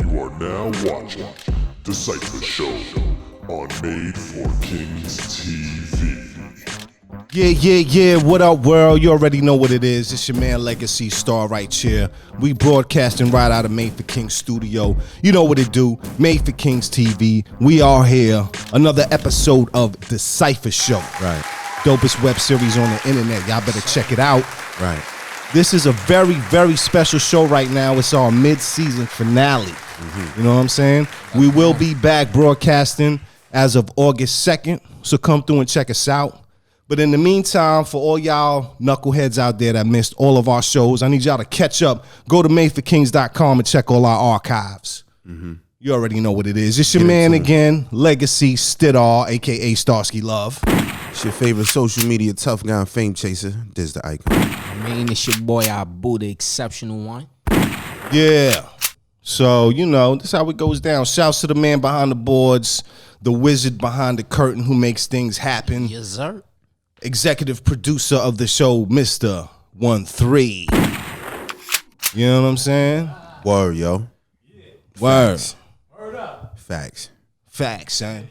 You are now watching DaCypha Show on Made for Kings TV. Yeah. What up, world? You already know what it is. It's your man, Legacy Star, right here. We broadcasting right out of Made for Kings studio. You know what it do. Made for Kings TV. We are here. Another episode of DaCypha Show. Right. Dopest web series on the internet. Y'all better check it out. Right. This is a very, very special show right now. It's our mid-season finale. You know what I'm saying? We will be back broadcasting as of August 2nd. So come through and check us out. But in the meantime, for all y'all knuckleheads out there that missed all of our shows, I need y'all to catch up. Go to madeforkings.com and check all our archives. You already know what it is. It's your man again, Legacy Stidar, a.k.a. Starsky Love. It's your favorite social media tough guy and fame chaser. This the icon. I mean, it's your boy Abu, the exceptional one. Yeah. So, you know, this is how it goes down. Shouts to the man behind the boards, the wizard behind the curtain who makes things happen. Yes, sir. Executive producer of the show, Mr. 13. You know what I'm saying? Word, yo. Word. Facts. Facts, son.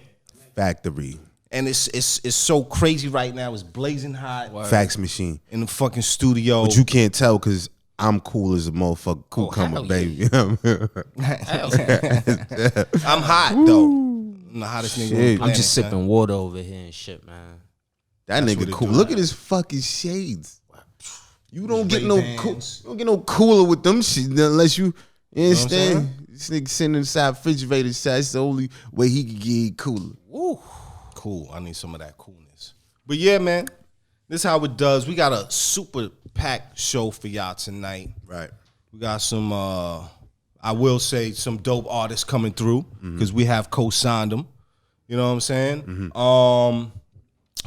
Factory. And it's so crazy right now. It's blazing hot. Word. Facts machine. In the fucking studio. But you can't tell because I'm cool as a motherfucker. Cucumber, hell baby. yeah. You know what I mean? I'm hot, though. I'm the hottest nigga on the Shit. planet, I'm just son. sipping water over here and shit, man. That That's what nigga it cool. do. Look at his fucking shades. You don't get Ray-Bans. you don't get no cooler with them shit unless you what I'm understand. This nigga sitting inside refrigerator side. It's the only way he can get cooler. Woo. Cool. I need some of that coolness. But yeah, man, this is how it does. We got a super packed show for y'all tonight. Right. We got some, I will say, some dope artists coming through because we have co-signed them. You know what I'm saying?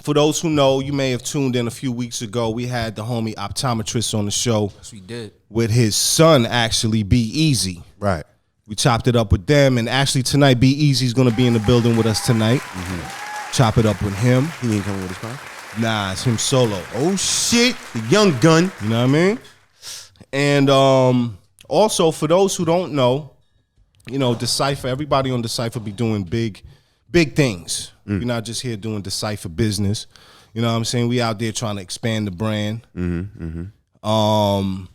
For those who know, you may have tuned in a few weeks ago. We had the homie optometrist on the show Yes, we did. with his son, actually, Be Easy. Right. We chopped it up with them, and actually tonight, Be Easy's gonna be in the building with us tonight. Chop it up with him. He ain't coming with his car. Nah, it's him solo. Oh shit, the young gun. You know what I mean? And also, for those who don't know, you know, DaCypha, everybody on DaCypha be doing big things. We're not just here doing DaCypha business. You know what I'm saying? We out there trying to expand the brand.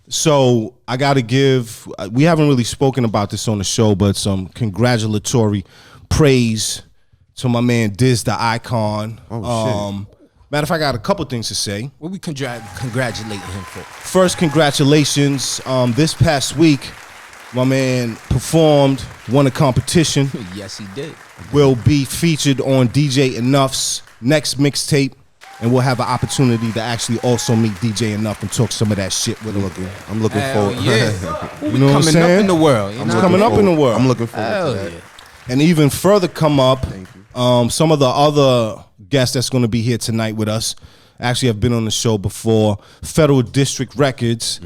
So I got to give, we haven't really spoken about this on the show, but some congratulatory praise to my man Diz the Icon. Oh, Matter of fact, I got a couple things to say. What we congratulating him for? First, congratulations. This past week, my man performed, won a competition, Yes, he did. will be featured on DJ Enough's next mixtape, and we'll have an opportunity to actually also meet DJ Enough and talk some of that shit with him. I'm looking Hell forward. yeah. You know what I'm Coming up saying? in the world. You I'm know? coming up in the world. I'm looking forward Hell to that. yeah. And even further come up, some of the other guests that's going to be here tonight with us actually have been on the show before. Federal District Records.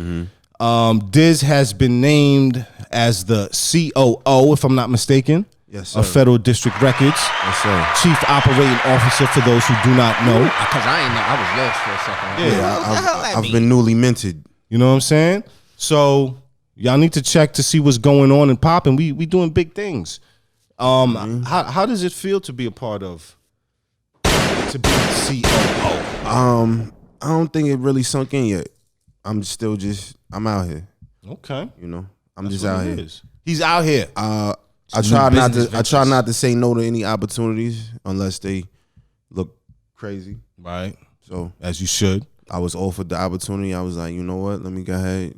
Diz has been named as the COO, if I'm not mistaken, Yes, sir. of Federal District Records. Yes, sir. Chief Operating Officer for those who do not know. Because I was lost for a second. Yeah. What the hell that I've mean? been newly minted. You know what I'm saying? So y'all need to check to see what's going on and popping. We doing big things. How does it feel to be a part of, to be the COO? I don't think it really sunk in yet. I'm out here. Okay. You know, I'm That's just what out it here. is. He's out here. I Some try new not business to. I try ventures. not to say no to any opportunities unless they look crazy. Right. So As you should. I was offered the opportunity. I was like, you know what? Let me go ahead.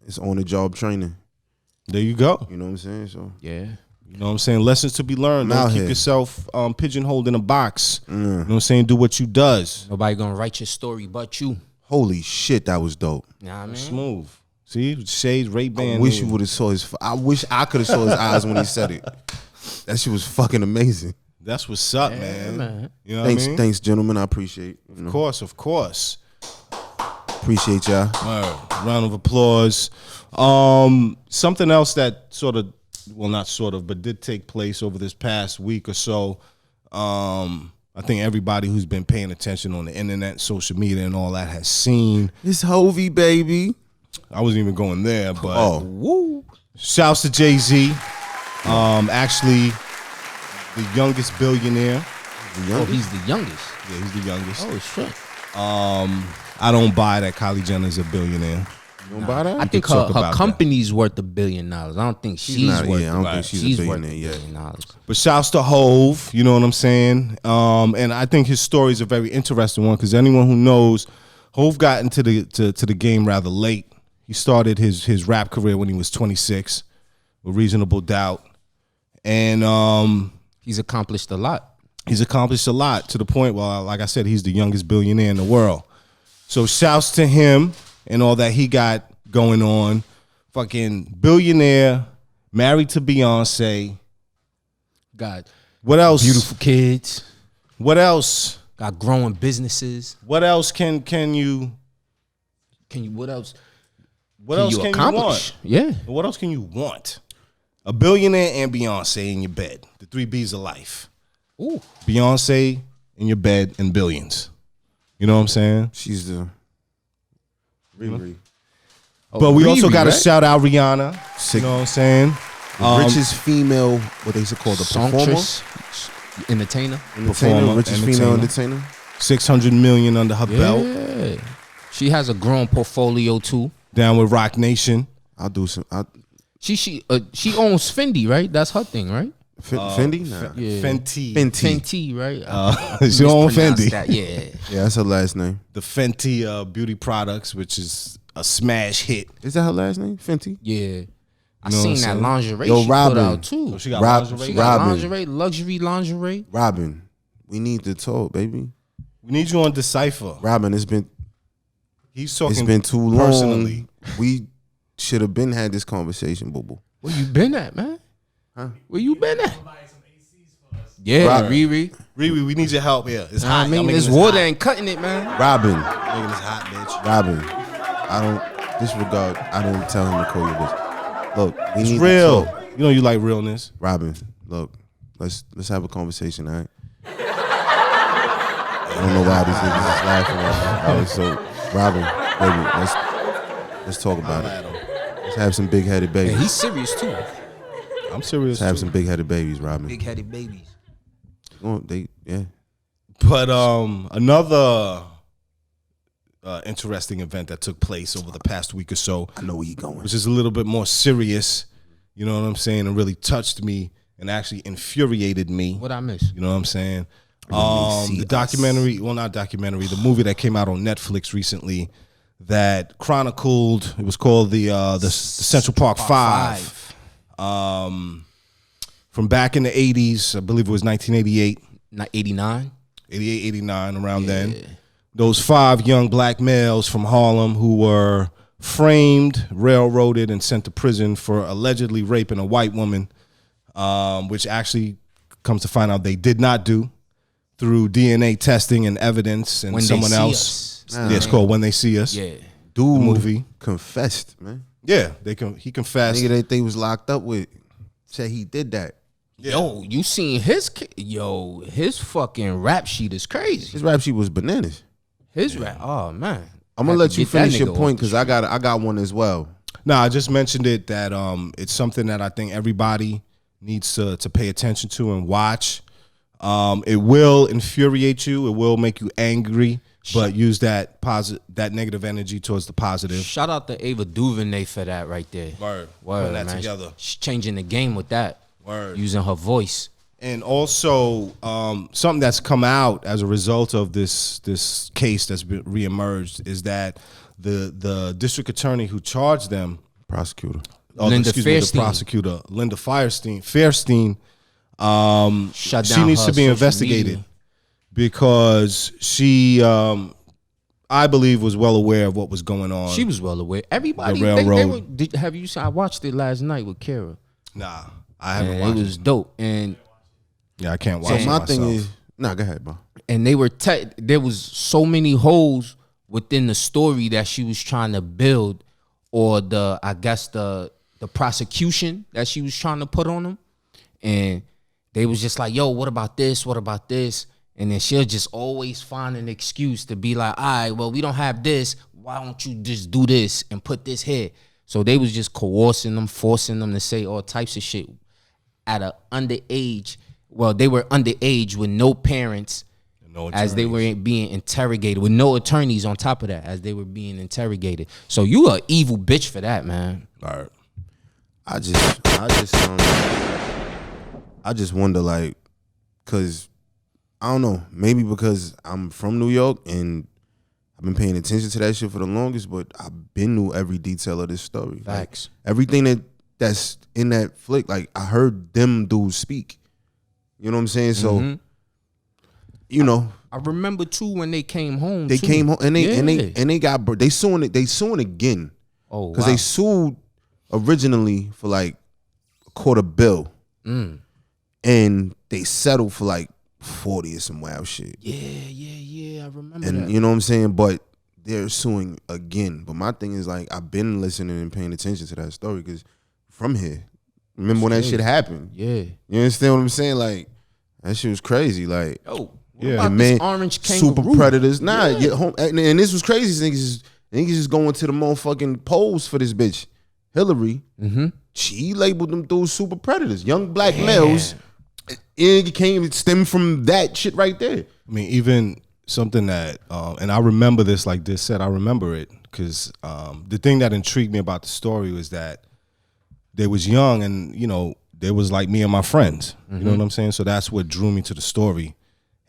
It's on the job training. There you go. You know what I'm saying? So Yeah. You know what I'm saying? Lessons to be learned. I'm Don't out keep here. yourself pigeonholed in a box. You know what I'm saying? Do what you does. Nobody gonna write your story but you. holy shit, that was dope. You know what I mean? Smooth. See? Shades, Ray-Ban. I wish you would have saw his. I wish I could have saw his eyes when he said it. That shit was fucking amazing. That's what's up, man. man. You know Thanks, what I mean? thanks, gentlemen. I appreciate. You know, Of course. appreciate y'all. Round of applause. Something else that sort of, well, not sort of, but did take place over this past week or so. I think everybody who's been paying attention on the internet, social media, and all that has seen. It's Hovey, baby. I wasn't even going there, but Oh, shouts to Jay-Z. Actually, the youngest billionaire. Oh, he's the youngest. Yeah, he's the youngest. Oh shit. I don't buy that Kylie Jenner's a billionaire. you don't buy that? I think talk her about company's worth $1 billion. I don't think she's not- worth. yeah, I don't think she's a worth billionaire yet. $1 billion. But shouts to Hove, you know what I'm saying? And I think his story is a very interesting one because anyone who knows, Hove got into the game rather late. He started his rap career when he was 26 with Reasonable Doubt. And He's accomplished a lot. he's accomplished a lot to the point where, like I said, he's the youngest billionaire in the world. So shouts to him and all that he got going on. Fucking billionaire, married to Beyonce. Got What else? beautiful kids. What else? Got growing businesses. What else can you? Can you? What else? What else can you accomplish? want? Yeah. What else can you want? A billionaire and Beyonce in your bed. The 3 B's of life. Ooh. Beyonce in your bed and billions. You know what I'm saying? She's the Riri. But we also Riri, got to right? shout out Rihanna. Sick. You know what I'm saying? The richest female, what they used to call the performer, Songstress, entertainer. Performer, richest female entertainer. 600 million under her belt. Yeah. She has a growing portfolio too. Down with Rock Nation. I'll do some. She owns Fendi, right? That's her thing, right? Fendi, nah. Yeah. Fenty. Fenty, right? She own mispronounced Fendi. that, yeah. Yeah, that's her last name. The Fenty beauty products, which is a smash hit. Is that her last name? Fenty. Yeah. I know what seen I'm that saying? lingerie Yo, she Robin. put out too. So she got Rob- lingerie. She got Robin. lingerie, luxury lingerie. Robin, we need to talk, baby. We need you on DaCypha. Robin, He's talking it's been too long. personally. We should have been had this conversation, boo boo. Where you been at, man? Huh? Where you been at? Yeah, Robin. Riri. Riri, we need your help here. It's I hot. Y'all mean, making this water ain't cutting it, man. Robin, Making this hot, bitch. Robin, I don't disregard. I don't tell him to call you bitch. Look, we It's need real. to talk. You know you like realness. Robin, look, let's have a conversation, all right? I don't know why these niggas is laughing at me. All right, so Robin, baby, let's talk about it. Let's have some big-headed babies. Yeah, he's serious too. I'm serious. Let's have too. some big-headed babies, Robin. Big-headed babies. Yeah. But another interesting event that took place over the past week or so, I know where you going. which is a little bit more serious, you know what I'm saying, and really touched me and actually infuriated me. What I miss? You know what I'm saying? see The us. documentary, well, not documentary, the movie that came out on Netflix recently that chronicled, it was called the Central Park Five. From back in the 80s, I believe it was 1988, Not 89. 88, 89, around then. Those 5 young black males from Harlem who were framed, railroaded, and sent to prison for allegedly raping a white woman, which actually comes to find out they did not do through DNA testing and evidence and When They someone See else. Us. Yeah, it's called When They See Us. Yeah. Dude, movie. confessed, man. Yeah, he confessed. Nigga that they was locked up with said he did that. Yo, you seen his his fucking rap sheet is crazy. His rap sheet was bananas. His rap, oh man. I'm gonna Had let to you get that finish your nigga point off the because I got one as well. No, I just mentioned it that it's something that I think everybody needs to pay attention to and watch. It will infuriate you. It will make you angry, but use that negative energy towards the positive. Shout out to Ava DuVernay for that right there. Word. Word, Putting that man. together. She's changing the game with that. Word. Using her voice. And also, something that's come out as a result of this case that's been reemerged is that the district attorney who charged them, Prosecutor. Linda the Fairstein. prosecutor, Linda Fairstein, Shut she down needs her to be social investigated media. because she, I believe, was well aware of what was going on. She was well aware. Everybody, The they railroad. were, have you seen? I watched it last night with Kara. Nah, I haven't And watched it was dope. And Yeah, I can't watch So it my myself. thing is, nah, go ahead, bro. they were there was so many holes within the story that she was trying to build, or the prosecution that she was trying to put on them, and they was just like, yo, what about this, what about this? And then she'll just always find an excuse to be like, all right, well, we don't have this. Why don't you just do this and put this here? So they was just coercing them, forcing them to say all types of shit at a underage. Well, they were underage with no parents as they were being interrogated, with no attorneys on top of that as they were being interrogated. So you a evil bitch for that, man. All right. I just wonder, like, cause I don't know, maybe because I'm from New York and I've been paying attention to that shit for the longest, but I've been knew every detail of this story. Facts. Like, everything that's in that flick, like I heard them dudes speak. You know what I'm saying? So, you know, I remember too when they came home. they came home and they got they suing again. Oh, because wow. they sued originally for like $250 million, and they settled for like 40 or some wild shit. Yeah. I remember And that. you know what I'm saying? But they're suing again. But my thing is, like, I've been listening and paying attention to that story because from here, remember when that shit happened? Yeah. You understand what I'm saying? Like, that shit was crazy. Like, Oh, Yeah, about man, this orange kangaroo? super predators. Nah, get home. And this was crazy. Niggas just going to the motherfucking polls for this bitch, Hillary. Mm-hmm. She labeled them dudes super predators, young black males. It came stem from that shit right there. I mean, even something that, and I remember this, like this said, I remember it because the thing that intrigued me about the story was that they was young and, you know, they was like me and my friends. You know what I'm saying? So that's what drew me to the story.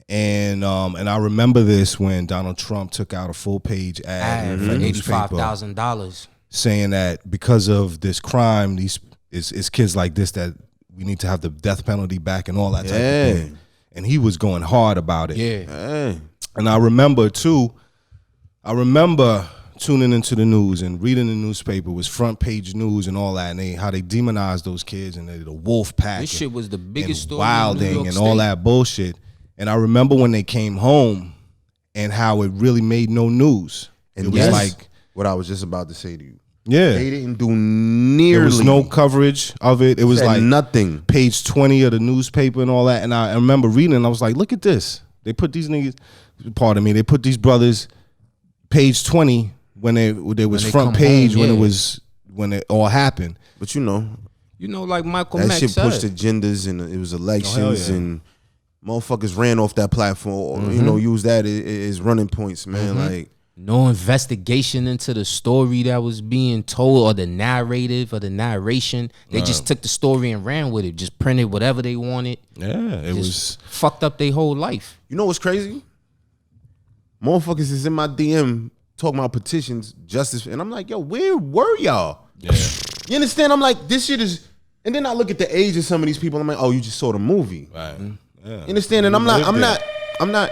And I remember this when Donald Trump took out a full page ad in For the newspaper $85,000. saying that because of this crime, these is kids like this that we need to have the death penalty back and all that type of thing. And he was going hard about it. Yeah. And I remember tuning into the news and reading the newspaper. It was front page news and all that, and how they demonized those kids and the wolf pack. This shit was the biggest story in New wilding York and State. all that bullshit. And I remember when they came home and how it really made no news. And it was that's like, what I was just about to say to you. yeah, They didn't do nearly. there was no coverage of it. It was Said like nothing. page 20 of the newspaper and all that. And I remember reading and I was like, look at this. They put these niggas, pardon me, they put these brothers page 20 when they was they front come page home, when it all happened. But you know, You know, like Michael that Mack shit said. pushed agendas and it was elections yeah. and motherfuckers ran off that platform. You know, use that as running points, man. Like, No investigation into the story that was being told or the narrative or the narration. They just took the story and ran with it. Just printed whatever they wanted. Yeah, it was. Just fucked up their whole life. you know what's crazy? Motherfuckers is in my DM talking about petitions, justice, and I'm like, yo, where were y'all? Yeah. You understand? I'm like, this shit is. And then I look at the age of some of these people. I'm like, oh, you just saw the movie. Right. Yeah. You understand? And I'm not.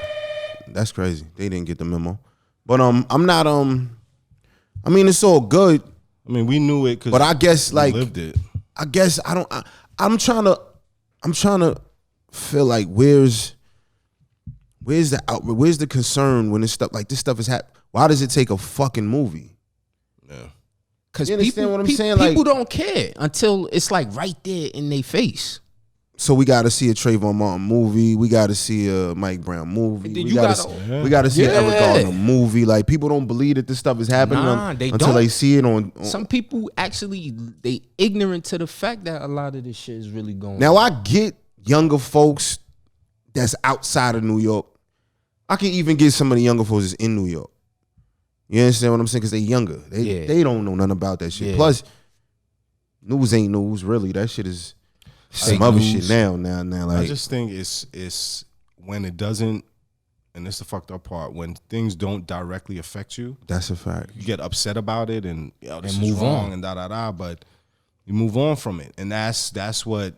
That's crazy. They didn't get the memo. But I'm not. I mean, it's all good. I mean, we knew it, But I guess like lived it. I guess I don't. I'm trying to feel like where's the concern when this stuff like this stuff is happening? Why does it take a fucking movie? Yeah. Because You understand what I'm saying? People Like- don't care until it's like right there in their face. So we got to see a Trayvon Martin movie. We got to see a Mike Brown movie. And then We you got gotta- we got to see an Eric Yeah. Gardner movie. Like people don't believe that this stuff is happening Nah, they until don't. they see it on. Some people actually they ignorant to the fact that a lot of this shit is really going. Now I get younger folks that's outside of New York. I can even get some of the younger folks that's in New York. You understand what I'm saying? Because they younger. They don't know nothing about that shit. Yeah. Plus, news ain't news, really. That shit is some Fake other news. shit now. Like I just think it's when it doesn't, and it's the fucked up part, when things don't directly affect you, that's a fact. you get upset about it and this And is move wrong on. and da, but you move on from it. And that's what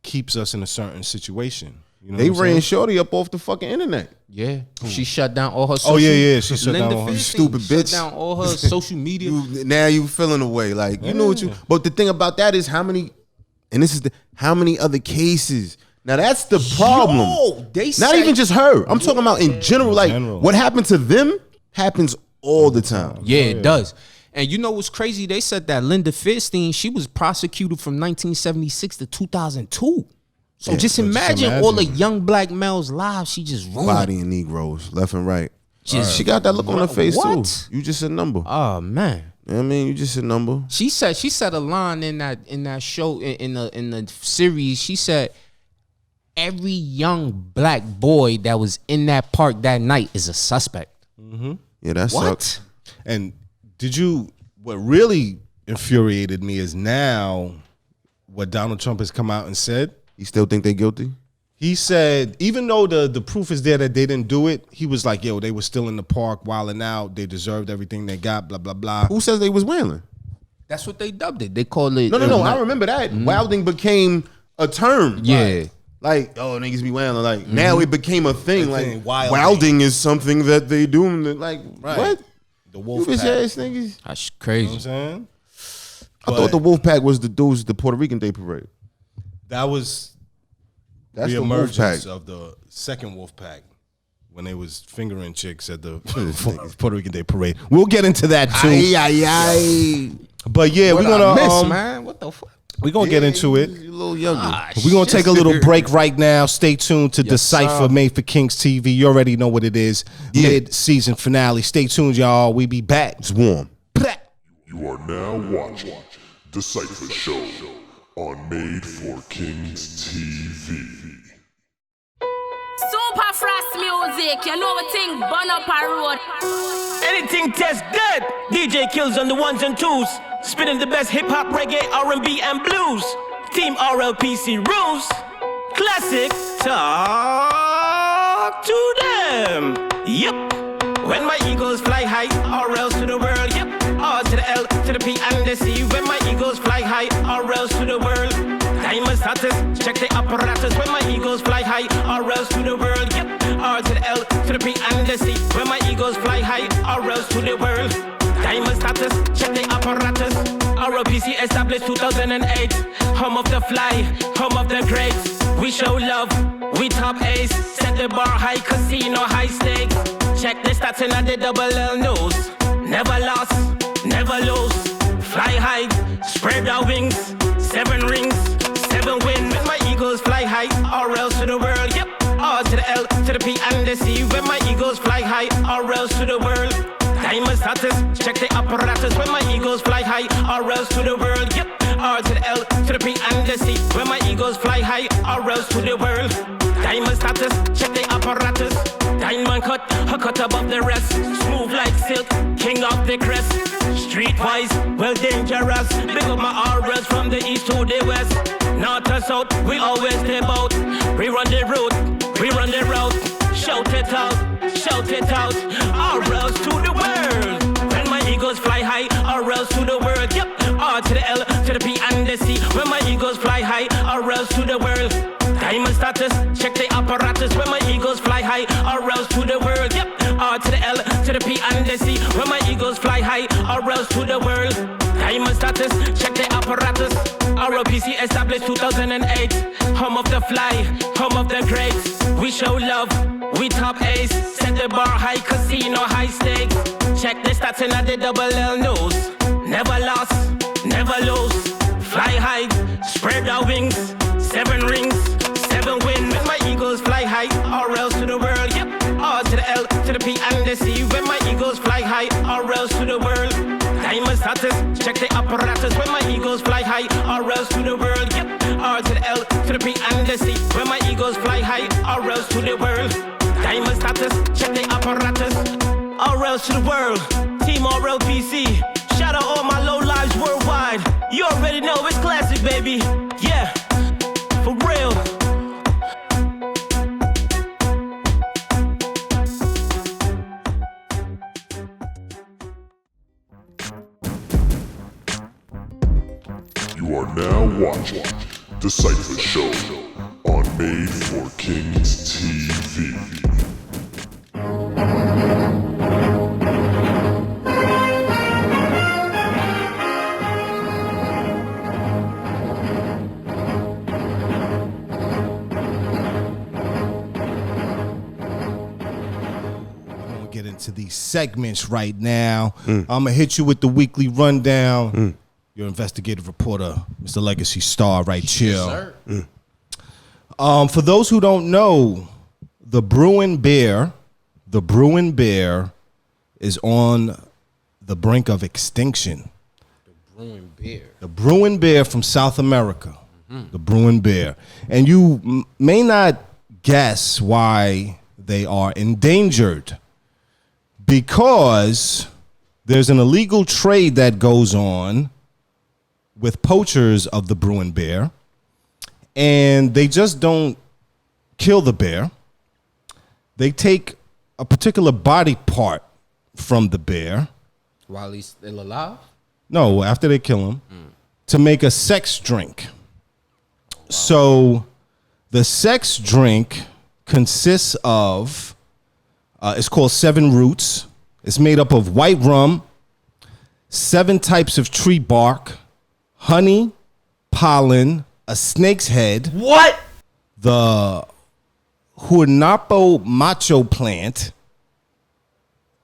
keeps us in a certain situation. You know They what I'm ran saying? Shorty up off the fucking internet. Yeah, she shut down all her. Social, Oh, yeah, she shut Linda down all her- You Fierstein stupid shut bitch. down all her social media. Now you feeling away. Like you know what you. But the thing about that is how many, and this is how many other cases. Now that's the problem. Yo, they Not say- even just her. I'm talking about in general. Like general. what happened to them happens all the time. Yeah, it does. And you know what's crazy? They said that Linda Fierstein, she was prosecuted from 1976 to 2002. So just imagine all the young black males' lives she just ruined. Bodying Negroes left and right. Just- She got that look on her face What? too. You just a number. Oh man. You know what I mean? You just a number. She said a line in that show in the series. She said every young black boy that was in that park that night is a suspect. Yeah, that What? sucks. And what really infuriated me is now what Donald Trump has come out and said. You still think they guilty? He said, even though the proof is there that they didn't do it, he was like, yo, they were still in the park wilding out. They deserved everything they got, blah, blah, blah. Who says they was wailing? That's what they dubbed it. They call it. No. I remember that. Wilding became a term. Yeah. Like, oh, niggas be wailing. Like, now it became a thing. Like, thing, wilding. wilding is something that they do. Like, Right. what? The You wolf bitch pack. ass niggas. That's You know crazy. what I'm saying? I thought the wolf pack was the dudes, the Puerto Rican Day Parade. That was That's the the wolf emergence pack. of the second wolf pack when they was fingering chicks at the Puerto Rican Day Parade. We'll get into that too. Ay. But yeah, What we're I gonna miss, man. What the fuck? we're gonna get into it. You a little younger. We're going to take a little break right now. Stay tuned to DaCypha Made for Kings TV. You already know what it is. Yeah. Mid-season finale. Stay tuned, y'all. We be back. It's warm. You are now watching DaCypha Show on Made for Kings TV. Super frost music, you know what thing, burn up a road. Anything tastes good. DJ Kills on the ones and twos. Spinning the best hip hop, reggae, R&B, and blues. Team RLPC rules. Classic. Talk to them. Yep. When my eagles fly high, or else to the world. Yep. R to the L to the P and the C. When my eagles fly high, or else to the world. Diamond status, check the apparatus. When my eagles fly high, or else to the world. Yep. R to the L to the P and the C. When my eagles fly high, or else to the world. Diamond status, check the apparatus. ROPC established 2008. Home of the fly, home of the greats. We show love, we top ace. Set the bar high, casino high stakes. Check the stats in the double L news. Never lost, never lose. Fly high, spread our wings. 7 rings, 7 wins. When my eagles fly high, or else to the world. Yep, R to the L to the P and the C. When my eagles fly high, or else to the world. Diamond status, check the apparatus. When my eagles fly high, or else to the world. Yep, R to the L to the P and the C. When my eagles fly high, or else to the world. Diamond status, check the apparatus. Diamond cut, a cut above the rest. Smooth like silk, king of the crest. Streetwise, well dangerous. Big up my RLs from the east to the west. North to south, we always stay out. We run the route, we run the route. Shout it out, RLs to the world. When my eagles fly high, RLs to the world. Yep, R to the L to the P and the C. When my eagles fly high, RLs to the world. Diamond status, check the apparatus. When my eagles fly high, RLs to the world. Yep, R to the L to the P and the C. When my eagles fly high, RLs to the world. Diamond status, check the apparatus. ROPC established 2008. Home of the fly, home of the greats. We show love, we top ace. Set the bar high, casino high stakes. Check the stats in the double L news. Never lost, never lose. Fly high, spread our wings. 7 rings, 7 wins. When my eagles fly high, or else to the world. Yep, R to the L to the P and the C. When my eagles fly high, or else to the world. Diamond status, check the apparatus. When my eagles fly high, or else to the world. Yep, R to the L to the P and the C. When my eagles fly high, or else to the world. Diamond status, check the apparatus. Or else to the world. Team RLPC. Shout out all my low lives worldwide. You already know it's classic, baby. Yeah, for real. You are now watching DaCypha Show on Made for Kings TV. Get into these segments right now. I'm gonna hit you with the weekly rundown. Your investigative reporter, Mr. Legacy Star, right here. For those who don't know, the Bruin bear is on the brink of extinction. The Bruin bear from South America. The Bruin bear. And you may not guess why they are endangered. Because there's an illegal trade that goes on with poachers of the Bruin bear. And they just don't kill the bear. They take a particular body part from the bear. While he's still alive? No, after they kill him, to make a sex drink. So the sex drink consists of, it's called 7 Roots. It's made up of white rum, 7 types of tree bark, honey, pollen, a snake's head. What? The Huanapo macho plant,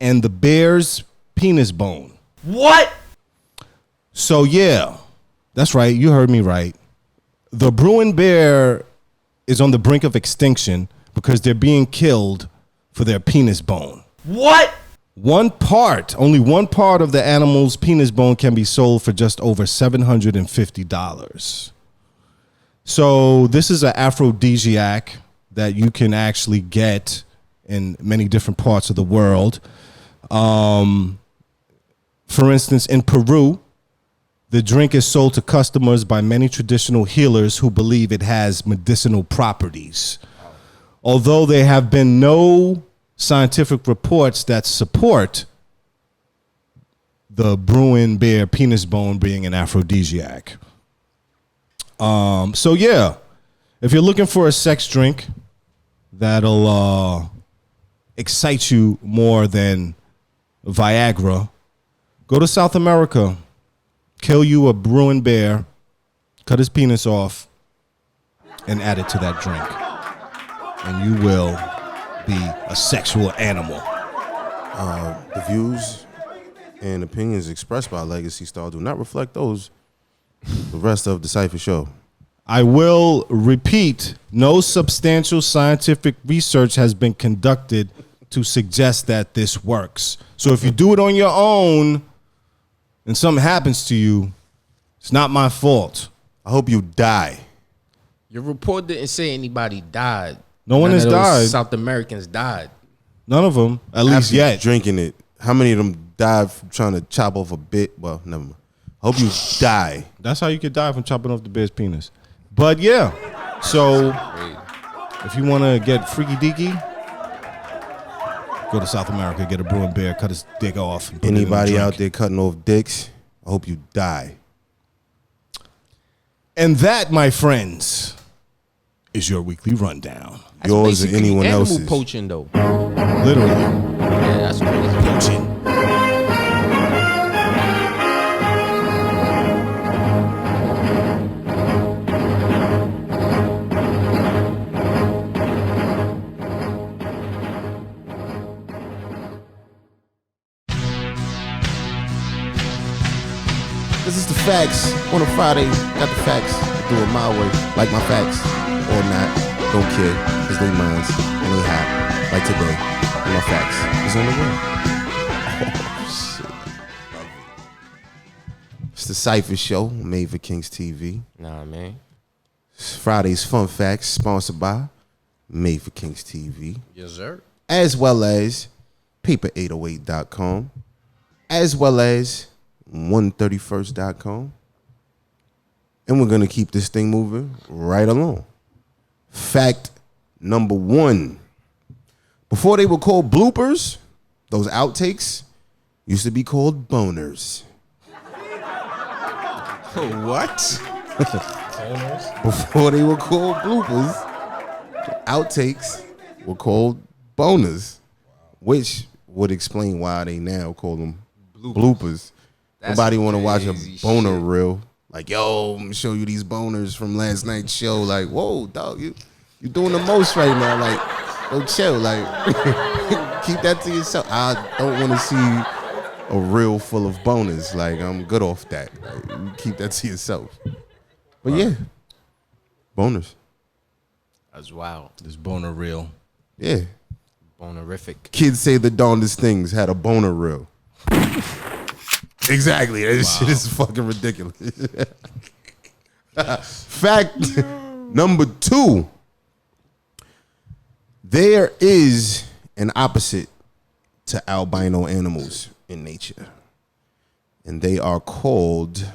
and the bear's penis bone. What? So yeah, that's right. You heard me right. The Bruin bear is on the brink of extinction because they're being killed for their penis bone. What? Only one part of the animal's penis bone can be sold for just over $750. So this is an aphrodisiac that you can actually get in many different parts of the world. For instance, in Peru, the drink is sold to customers by many traditional healers who believe it has medicinal properties. Although there have been no scientific reports that support the Bruin bear penis bone being an aphrodisiac. So yeah, if you're looking for a sex drink that'll excite you more than Viagra, go to South America, kill you a Bruin bear, cut his penis off, and add it to that drink. And you will be a sexual animal. The views and opinions expressed by Legacy Star do not reflect those the rest of DaCypha Show. I will repeat, no substantial scientific research has been conducted to suggest that this works. So if you do it on your own and something happens to you, it's not my fault. I hope you die. Your report didn't say anybody died. No one has died. South Americans died. None of them, at least After yet. drinking it. How many of them died from trying to chop off a bit? Well, never mind. Hope you die. That's how you could die from chopping off the bear's penis. But yeah, so if you want to get freaky deaky, go to South America, get a Bruin bear, cut his dick off. And put it in a Anybody drink. out there cutting off dicks, I hope you die. And that, my friends, is your weekly rundown. That's Yours or basically anyone animal else's. poaching, though. Literally. Yeah, that's crazy. Poaching. This is the facts on a Friday. Got the facts. Do it my way, like my facts or not. Don't care, cause they mines and they hot. Like today, and my facts is on the way. Oh shit! Love it. It's the DaCypha Show, made for Kings TV. Nah, man. It's Friday's Fun Facts, sponsored by Made for Kings TV, Yes, sir. as well as Paper808.com, as well as 131st.com. And we're going to keep this thing moving right along. Fact number 1. Before they were called bloopers, those outtakes used to be called boners. What? Before they were called bloopers, outtakes were called boners, which would explain why they now call them bloopers. That's Nobody want to watch a crazy boner shit. reel. Like, yo, I'm gonna show you these boners from last night's show. Like, whoa, dog, you doing the most right now. Like, go chill. Like, keep that to yourself. I don't want to see a reel full of boners. Like, I'm good off that. Like, you keep that to yourself. But yeah, boners. That's wild. This boner real. Yeah. Bonerific. Kids say the darndest things had a boner reel. Exactly. That shit is fucking ridiculous. Fact number 2. There is an opposite to albino animals in nature. And they are called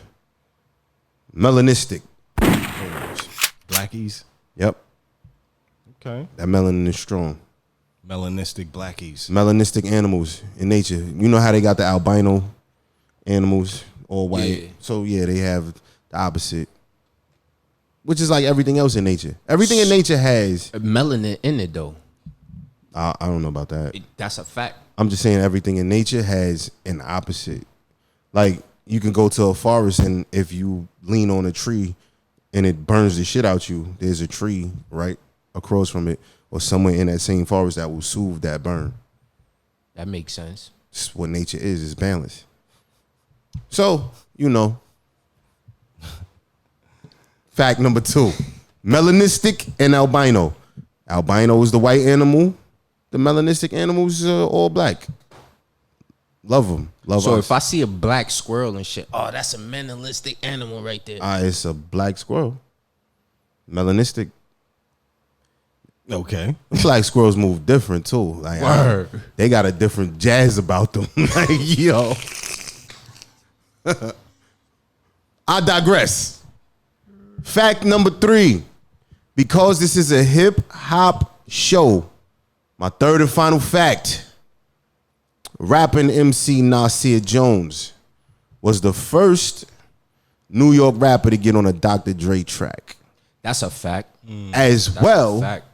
melanistic animals. Blackies. Yep. Okay. That melanin is strong. Melanistic blackies. Melanistic animals in nature. You know how they got the albino animals, all white. Yeah. So yeah, they have the opposite, which is like everything else in nature. Everything in nature has. Melanin in it though. I don't know about that. That's a fact. I'm just saying everything in nature has an opposite. Like you can go to a forest and if you lean on a tree and it burns the shit out you, there's a tree right across from it or somewhere in that same forest that will soothe that burn. That makes sense. It's what nature is balance. So, you know. Fact number 2. Melanistic and albino. Albino is the white animal. The melanistic animals are all black. Love them. Love So us. if I see a black squirrel and shit, oh, that's a melanistic animal right there. It's a black squirrel. Melanistic. Okay. Black squirrels move different too. Like they got a different jazz about them. Like, yo. I digress. Fact number 3. Because this is a hip hop show, my third and final fact. Rapping MC Nasir Jones was the first New York rapper to get on a Dr. Dre track. That's a fact. As That's well a fact.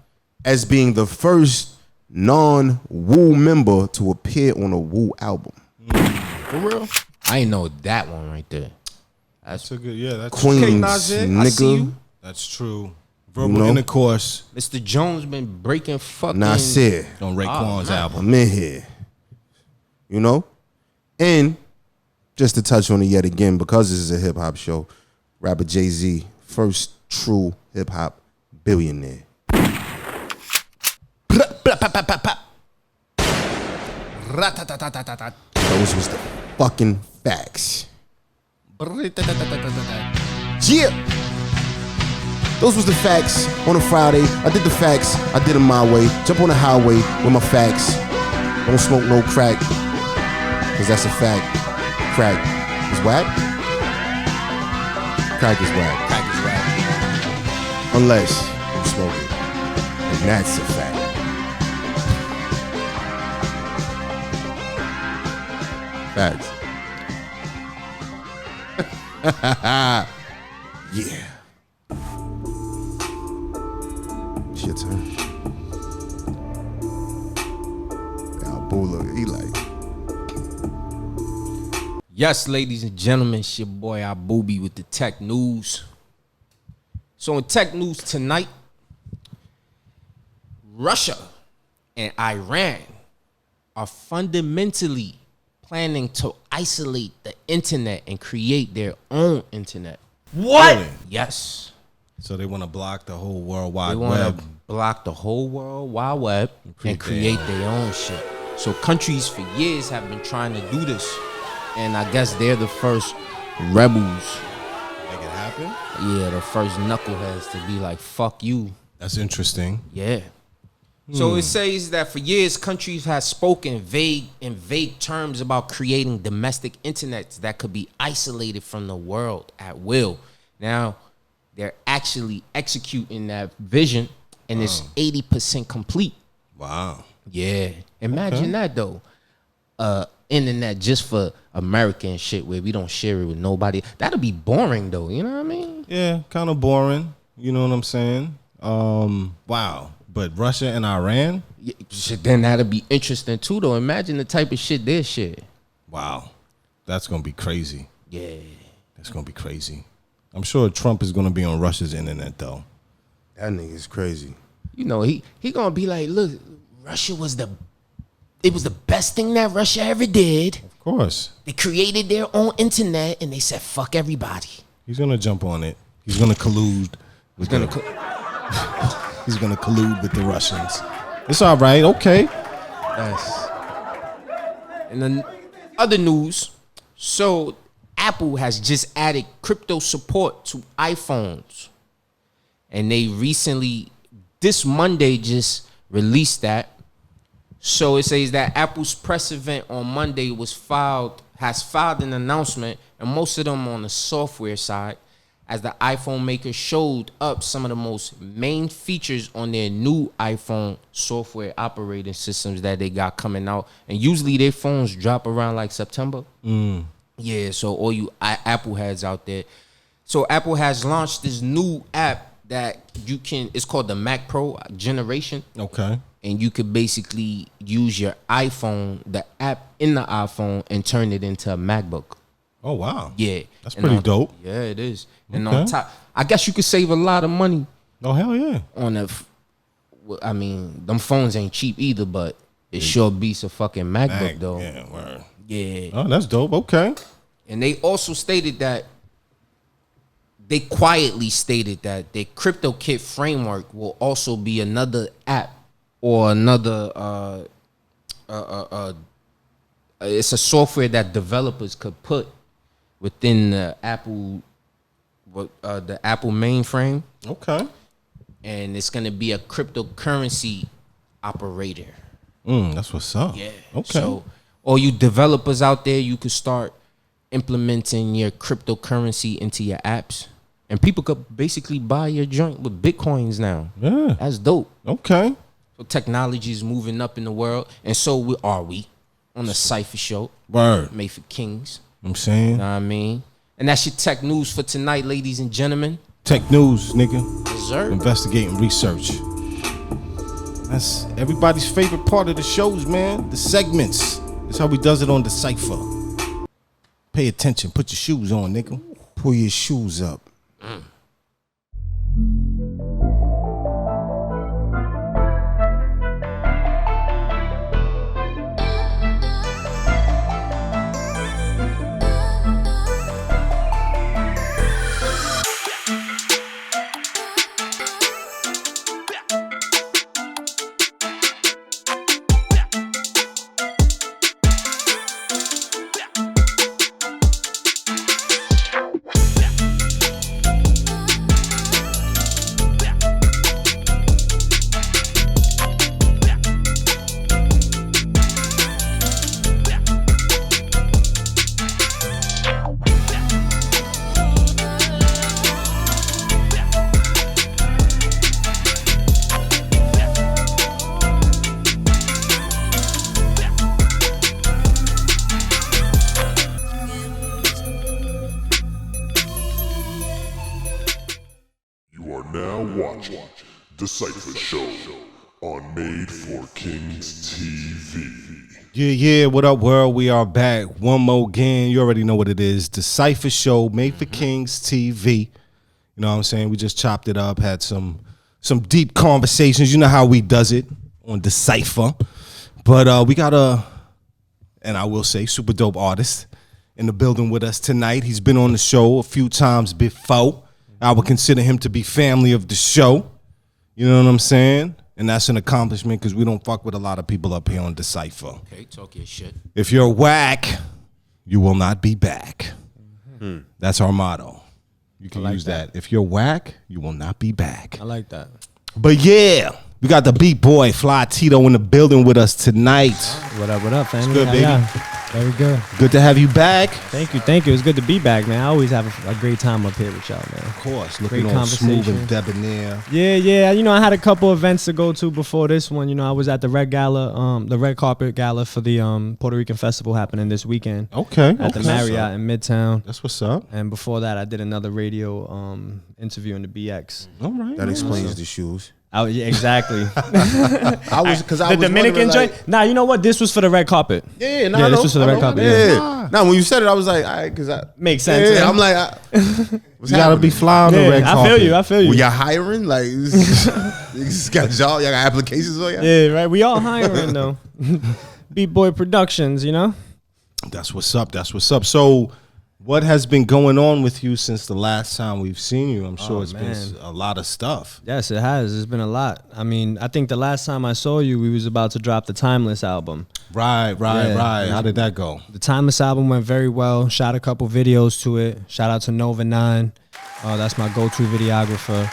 as being the first non-Wu member to appear on a Wu album. For real? I ain't know that one right there. That's a good, yeah, that's Queens, Okay, Nasir, I see nigga. you. That's true. Verbal know? intercourse Mr. Jones been breaking fucking. Nasir, on Raekwon's album. I'm in here. You know? And just to touch on it yet again, because this is a hip-hop show, rapper Jay-Z, first true hip-hop billionaire. Those was the fucking facts. Yeah. Those was the facts on a Friday. I did the facts. I did them my way. Jump on the highway with my facts. Don't smoke no crack. Because that's a fact. Crack is whack. Crack is whack. Crack is whack. Unless you smoke it. And that's a fact. Facts. Yeah. It's your turn. Al Bula, he like. Yes, ladies and gentlemen, it's your boy Abubi with the tech news. So in tech news tonight, Russia and Iran are fundamentally planning to isolate the internet and create their own internet. What? Really? Yes. So they want to block the whole World They Wide want Web. to block the whole World Wide Web and create their own shit. So countries for years have been trying to do this. And I guess they're the first rebels. Make it happen? Yeah, the first knuckleheads to be like, fuck you. That's interesting. Yeah. So it says that for years, countries have spoken in vague terms about creating domestic internets that could be isolated from the world at will. Now, they're actually executing that vision, and it's 80% complete. Wow. Yeah. Imagine that, though. Internet just for American shit where we don't share it with nobody. That'll be boring, though. You know what I mean? Yeah, kind of boring. You know what I'm saying? Wow. But Russia and Iran? Yeah, shit, then that'll be interesting, too, though. Imagine the type of shit they're shit. Wow. That's going to be crazy. Yeah. That's going to be crazy. I'm sure Trump is going to be on Russia's internet, though. That nigga's crazy. You know, he gonna be like, look, Russia was the best thing that Russia ever did. Of course. They created their own internet and they said, fuck everybody. He's going to jump on it. He's going to collude. He's gonna He's gonna collude with the Russians. It's all right. Okay. Yes. And then other news. So Apple has just added crypto support to iPhones. And they recently, this Monday, just released that. So it says that Apple's press event on Monday has filed an announcement, and most of them on the software side, as the iPhone maker showed up some of the most main features on their new iPhone software operating systems that they got coming out. And usually their phones drop around like September. Yeah, so all you Apple heads out there. So Apple has launched this new app that you can, it's called the Mac Pro generation. Okay. And you could basically use your iPhone, the app in the iPhone, and turn it into a MacBook. Oh, wow. Yeah. That's pretty dope. Yeah, it is. And Okay. on top, I guess you could save a lot of money Oh, hell yeah. on I mean, them phones ain't cheap either, but it sure beats a fucking MacBook, though. Yeah, word. Yeah. Oh, that's dope. Okay. And they also stated that they quietly stated that their CryptoKit framework will also be another app or another it's a software that developers could put within the Apple mainframe, Okay. and it's gonna be a cryptocurrency operator. That's what's up. Yeah. Okay. So all you developers out there, you could start implementing your cryptocurrency into your apps, and people could basically buy your joint with Bitcoins now. Yeah. That's dope. Okay. So technology is moving up in the world, and so are we on the DaCypha Show, Word. made for kings. I'm saying. You know what I mean? And that's your tech news for tonight, ladies and gentlemen. Tech news, nigga. Deserve. Investigating research. That's everybody's favorite part of the shows, man. The segments. That's how we does it on DaCypha. Pay attention. Put your shoes on, nigga. Pull your shoes up. You are now watching DaCypha Show on Made for Kings TV. Yeah. What up, world? We are back one more again. You already know what it is. DaCypha Show, Made for Kings TV. You know what I'm saying? We just chopped it up, had some deep conversations. You know how we does it on DaCypha. But we got and I will say, super dope artist in the building with us tonight. He's been on the show a few times before. I would consider him to be family of the show. You know what I'm saying? And that's an accomplishment because we don't fuck with a lot of people up here on DaCypha. Okay, talk your shit. If you're whack, you will not be back. That's our motto. You can use that. If you're whack, you will not be back. I like that. But yeah, we got the beat boy Fly Tito in the building with us tonight. What up, family? good, baby. Yeah. Very good. Good to have you back. Thank you. It's good to be back, man. I always have a great time up here with y'all, man. Of course, Great looking all smooth conversation. and debonair. Yeah. You know, I had a couple events to go to before this one. You know, I was at the Red Gala, the Red Carpet Gala for the Puerto Rican Festival happening this weekend Okay. at the Marriott in Midtown. That's what's up. And before that, I did another radio interview in the BX. All right. That explains the shoes. Oh, yeah, exactly. I was because I The was Dominican wondering, joint. Nah, you know what? This was for the Red Carpet. Yeah, no, Yeah, I this know, was for the I red know. carpet, Yeah. Now when you said it, I was like, all right, because I Makes sense. Yeah, huh? I'm like, You gotta be fly on the red I carpet. feel you. well, y'all hiring? Like, you just got a job, y'all got applications on y'all? Yeah, right. We all hiring though. Beat Boy Productions, you know. That's what's up. So What has been going on with you since the last time we've seen you? I'm sure Oh, it's man. been a lot of stuff. Yes, it has. It's been a lot. I mean, I think the last time I saw you, we was about to drop the Timeless album. Right. Yeah. How did that go? The Timeless album went very well. Shot a couple videos to it. Shout out to Nova 9. That's my go-to videographer.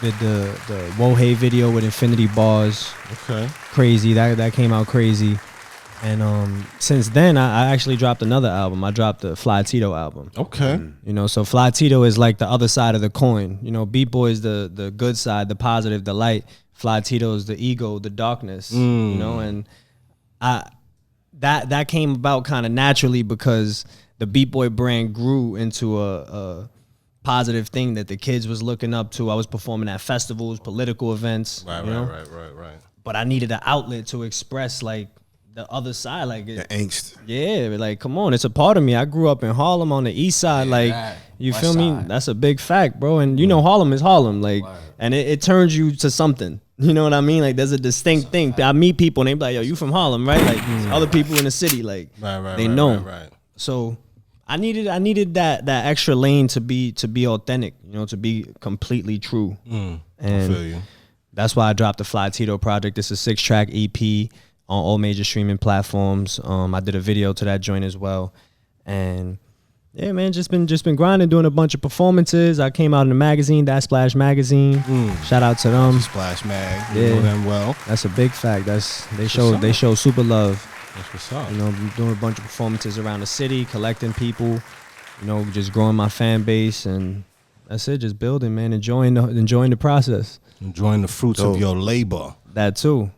Did the Wohei video with Infinity Bars. Okay. Crazy. That came out crazy. And since then, I actually dropped another album. I dropped the Fly Tito album. Okay. You know, so Fly Tito is like the other side of the coin. You know, Beat Boy is the good side, the positive, the light. Fly Tito is the ego, the darkness. You know, and that came about kind of naturally because the Beat Boy brand grew into a positive thing that the kids was looking up to. I was performing at festivals, political events. Right. But I needed an outlet to express like the other side, like The angst. yeah, like come on, it's a part of me. I grew up in Harlem on the east side, like you West feel me? side. That's a big fact, bro. And you know Harlem is Harlem, like, and it turns you to something. You know what I mean? Like there's a distinct thing. I meet people and they be like, "Yo, you from Harlem, right?" Like other people in the city, like they know. Right. So I needed that extra lane to be authentic, you know, to be completely true. I And feel you. that's why I dropped the Fly Tito project. It's a 6-track EP on all major streaming platforms. I did a video to that joint as well. And yeah, man, just been grinding, doing a bunch of performances. I came out in the magazine, That Splash magazine. Shout out to them. Splash Mag. Yeah. You know them well. That's a big fact. They show super love. That's what's up. You know, I'm doing a bunch of performances around the city, collecting people, you know, just growing my fan base, and that's it, just building, man, enjoying the process. Enjoying the fruits of your labor. That too.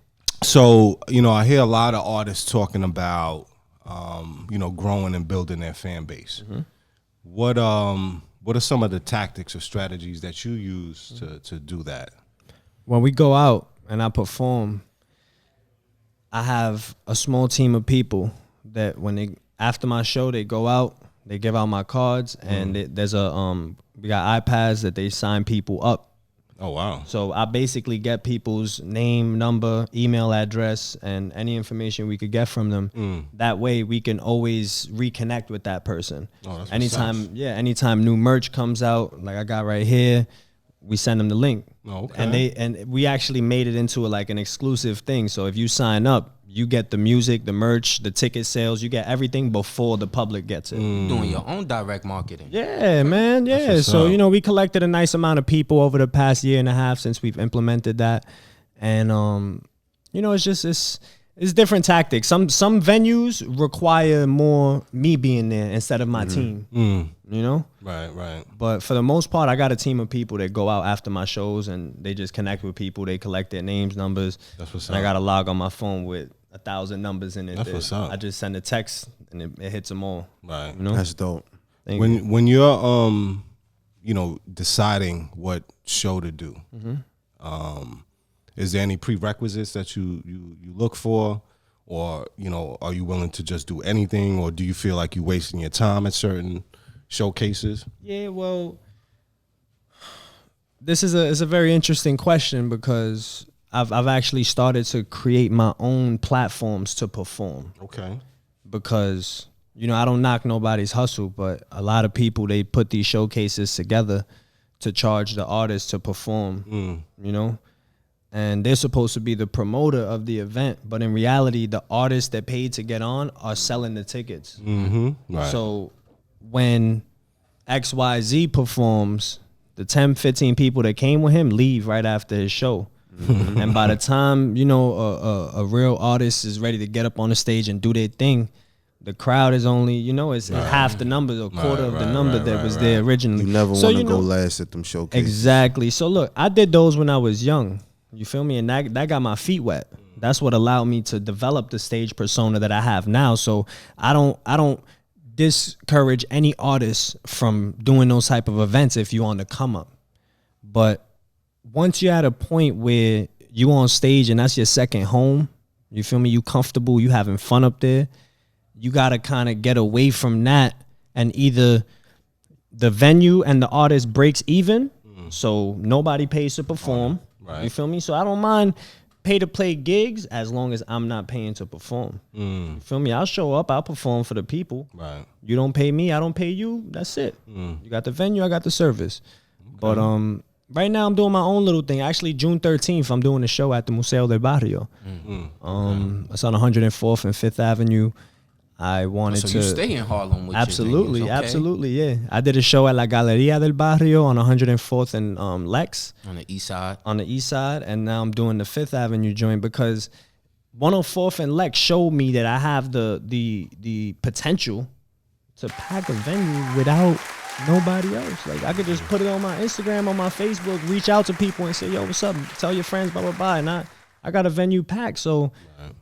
So, you know, I hear a lot of artists talking about, you know, growing and building their fan base. What are some of the tactics or strategies that you use to do that? When we go out and I perform, I have a small team of people that after my show, they go out, they give out my cards, and there's we got iPads that they sign people up. Oh, wow. So I basically get people's name, number, email address, and any information we could get from them. That way we can always reconnect with that person. Oh, that's anytime new merch comes out, like I got right here, we send them the link. Oh, okay. And we actually made it into like an exclusive thing. So if you sign up, you get the music, the merch, the ticket sales, you get everything before the public gets it. Doing your own direct marketing. Yeah, man. Yeah. what's So, up. you know, we collected a nice amount of people over the past year and a half since we've implemented that. And you know, it's different tactics. Some venues require more me being there instead of my team. You know? Right. But for the most part, I got a team of people that go out after my shows and they just connect with people. They collect their names, numbers. That's what's and up. I got a log on my phone with 1,000 numbers in it. That's that what's up. I just send a text and it hits them all. Right. You know? That's dope. Thank you. When you're you know, deciding what show to do, is there any prerequisites that you look for, or you know, are you willing to just do anything, or do you feel like you're wasting your time at certain showcases? Yeah, well, this is a very interesting question because I've actually started to create my own platforms to perform. Okay. Because, you know, I don't knock nobody's hustle, but a lot of people, they put these showcases together to charge the artist to perform, you know? And they're supposed to be the promoter of the event, but in reality, the artists that paid to get on are selling the tickets. Right. So when XYZ performs, the 10, 15 people that came with him leave right after his show. And by the time, you know, a real artist is ready to get up on the stage and do their thing, the crowd is only, you know, it's half the number, a quarter of the number that was there originally. You never So, want to you go know, last at them showcases. Exactly. So look, I did those when I was young. You feel me? And that got my feet wet. That's what allowed me to develop the stage persona that I have now. So I don't discourage any artist from doing those type of events if you on the come up. But once you're at a point where you on stage and that's your second home, you feel me? You comfortable, you having fun up there. You gotta kind of get away from that, and either the venue and the artist breaks even, so nobody pays to perform. Right. You feel me? So I don't mind pay to play gigs as long as I'm not paying to perform. You feel me? I'll show up, I'll perform for the people. Right. You don't pay me, I don't pay you. That's it. You got the venue, I got the service. But right now I'm doing my own little thing. Actually, June 13th, I'm doing a show at the Museo del Barrio. It's on 104th and 5th Avenue. I wanted So to you stay in Harlem with absolutely, your venues, okay? absolutely, yeah. I did a show at La Galeria del Barrio on 104th and Lex On the east side. on the east side, and now I'm doing the 5th Avenue joint because 104th and Lex showed me that I have the potential to pack a venue without nobody else. Like I could just put it on my Instagram, on my Facebook, reach out to people and say, yo, what's up? Tell your friends, blah, blah, blah. And I got a venue packed. So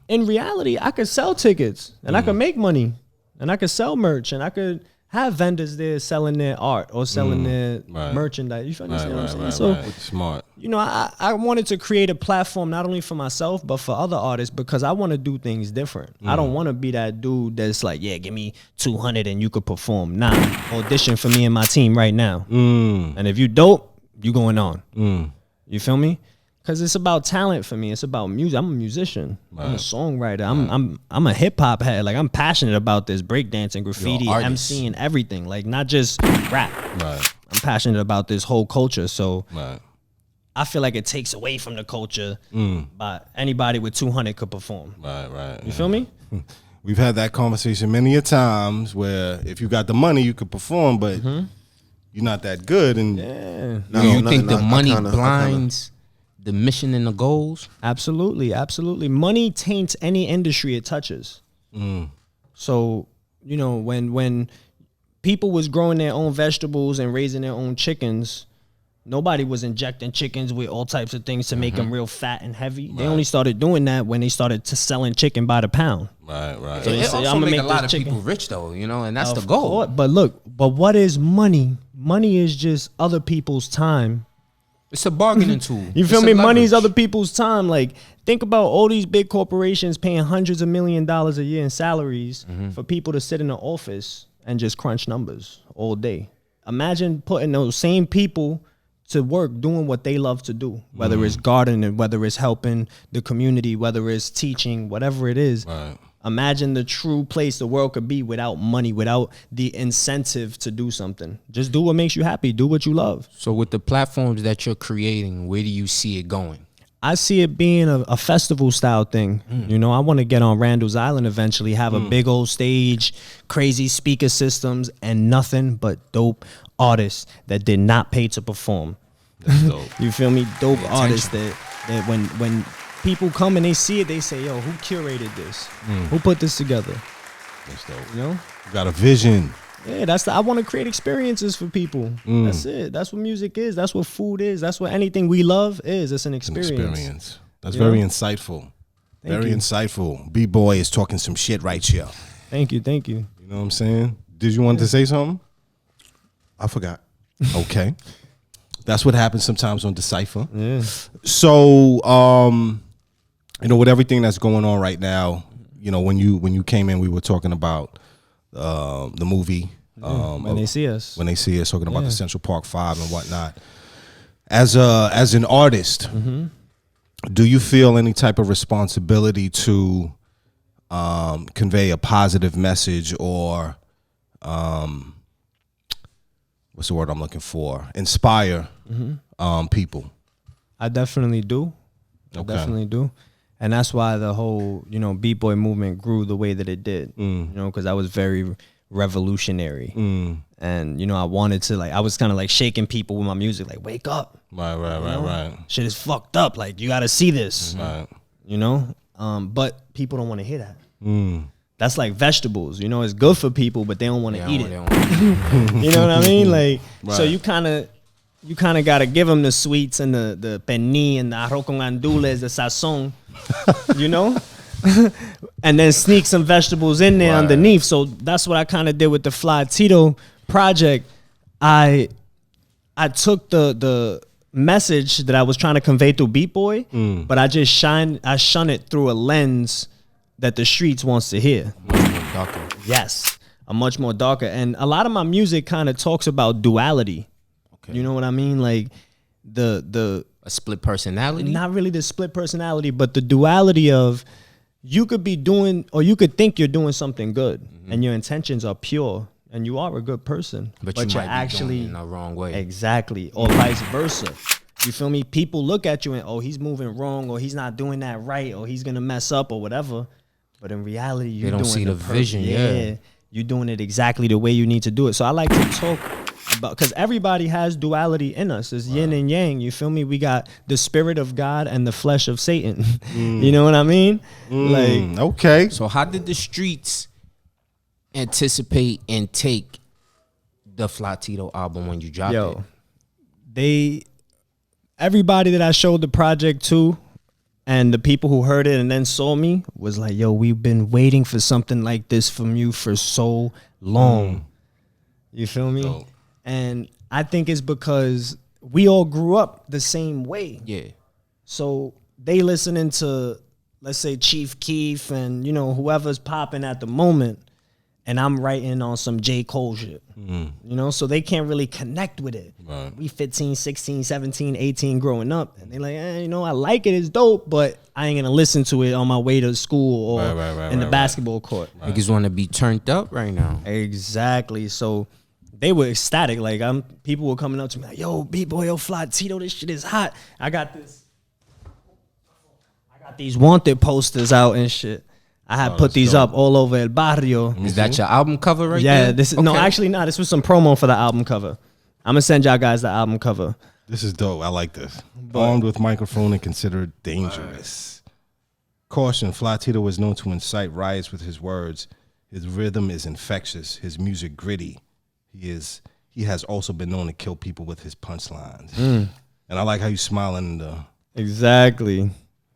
in reality, I could sell tickets and I could make money and I could sell merch and I could have vendors there selling their art or selling their merchandise. You understand what I'm saying? So, Smart. you know, I wanted to create a platform not only for myself, but for other artists because I want to do things different. I don't want to be that dude that's like, yeah, give me 200 and you could perform. Nah, audition for me and my team right now. And if you dope, you going on. You feel me? Because it's about talent for me. It's about music. I'm a musician. I'm a songwriter. I'm a hip hop head. Like I'm passionate about this breakdancing, graffiti, MCing, everything. Like not just rap. I'm passionate about this whole culture. So I feel like it takes away from the culture. But anybody with 200 could perform. You feel me? We've had that conversation many a times where if you got the money, you could perform, but you're not that good. And Do you think the money blinds the mission and the goals? Absolutely, absolutely. Money taints any industry it touches. So, you know, when people was growing their own vegetables and raising their own chickens, nobody was injecting chickens with all types of things to make them real fat and heavy. They only started doing that when they started selling chicken by the pound. Right. So they It say, also "I'ma make a make lot this of chicken." people rich though, you know, and that's the Of goal. course. But look, what is money? Money is just other people's time. It's a bargaining tool. You feel It's a me? Money's leverage. other people's time. Like, think about all these big corporations paying hundreds of $1 million a year in salaries for people to sit in the office and just crunch numbers all day. Imagine putting those same people to work doing what they love to do, whether it's gardening, whether it's helping the community, whether it's teaching, whatever it is. Imagine the true place the world could be without money, without the incentive to do something. Just do what makes you happy. Do what you love. So with the platforms that you're creating, where do you see it going? I see it being a festival style thing. You know, I want to get on Randall's Island eventually, have a big old stage, crazy speaker systems, and nothing but dope artists that did not pay to perform. That's dope. You feel me? Dope artists that when people come and they see it, they say, yo, who curated this? Who put this together? That's dope. You know? You got a vision. Yeah, I want to create experiences for people. That's it. That's what music is. That's what food is. That's what anything we love is. It's an experience. That's You very know? insightful. Thank Very you. insightful. B-Boy is talking some shit right here. Thank you. You know what I'm saying? Did you want to say something? I forgot. Okay. That's what happens sometimes on DaCypha. Yeah. So, you know, with everything that's going on right now, you know, when you came in, we were talking about the movie. When they see us. When they see us, talking about the Central Park 5 and whatnot. As an artist, do you feel any type of responsibility to convey a positive message or what's the word I'm looking for? Inspire people. I definitely do. I definitely do. And that's why the whole, you know, B-Boy movement grew the way that it did. You know, because I was very revolutionary. And, you know, I wanted to, like, I was kind of like shaking people with my music, like, wake up. Right. Shit is fucked up. Like, you got to see this. Right. You know? But people don't want to hear that. That's like vegetables. You know, it's good for people, but they don't want to eat it. You know what I mean? Like, so you kind of got to give them the sweets and the pení and the arroz con gandules, the sazon, you know? And then sneak some vegetables in there underneath. So that's what I kind of did with the Fly Tito project. I took the message that I was trying to convey through Beat Boy, but I shone it through a lens that the streets wants to hear. Darker. Yes, a much more darker. And a lot of my music kind of talks about duality. You know what I mean? Like the a split personality. Not really the split personality, but the duality of you could be doing, or you could think you're doing something good, and your intentions are pure, and you are a good person, but you you're might actually be doing it in the wrong way. Exactly, or vice versa. You feel me? People look at you and, oh, he's moving wrong, or he's not doing that right, or he's gonna mess up, or whatever. But in reality, you don't see the vision. Yeah, you're doing it exactly the way you need to do it. So I like to talk about, because everybody has duality in us. It's yin and yang. You feel me? We got the spirit of God and the flesh of Satan. You know what I mean? Like, okay. So how did the streets anticipate and take the Fly Tito album when you dropped it? Everybody that I showed the project to, and the people who heard it and then saw me, was like, yo, we've been waiting for something like this from you for so long. You feel me? Dope. And I think it's because we all grew up the same way. Yeah. So they listening to, let's say, Chief Keef and, you know, whoever's popping at the moment, and I'm writing on some J. Cole shit. You know, so they can't really connect with it. Right. We 15, 16, 17, 18 growing up, and they're like, you know, I like it, it's dope, but I ain't gonna listen to it on my way to school or in the basketball court. Niggas want to be turned up right now. Exactly. So they were ecstatic. Like, people were coming up to me like, yo, B-boy, yo, Fly Tito, this shit is hot. I got these wanted posters out and shit. I had put these up all over El Barrio. Is that your album cover right there? Yeah, this is no, actually not. This was some promo for the album cover. I'm gonna send y'all guys the album cover. This is dope. I like this. Armed with microphone and considered dangerous. Caution, Fly Tito is known to incite riots with his words. His rhythm is infectious. His music gritty. He has also been known to kill people with his punchlines. And I like how you smiling in the Exactly.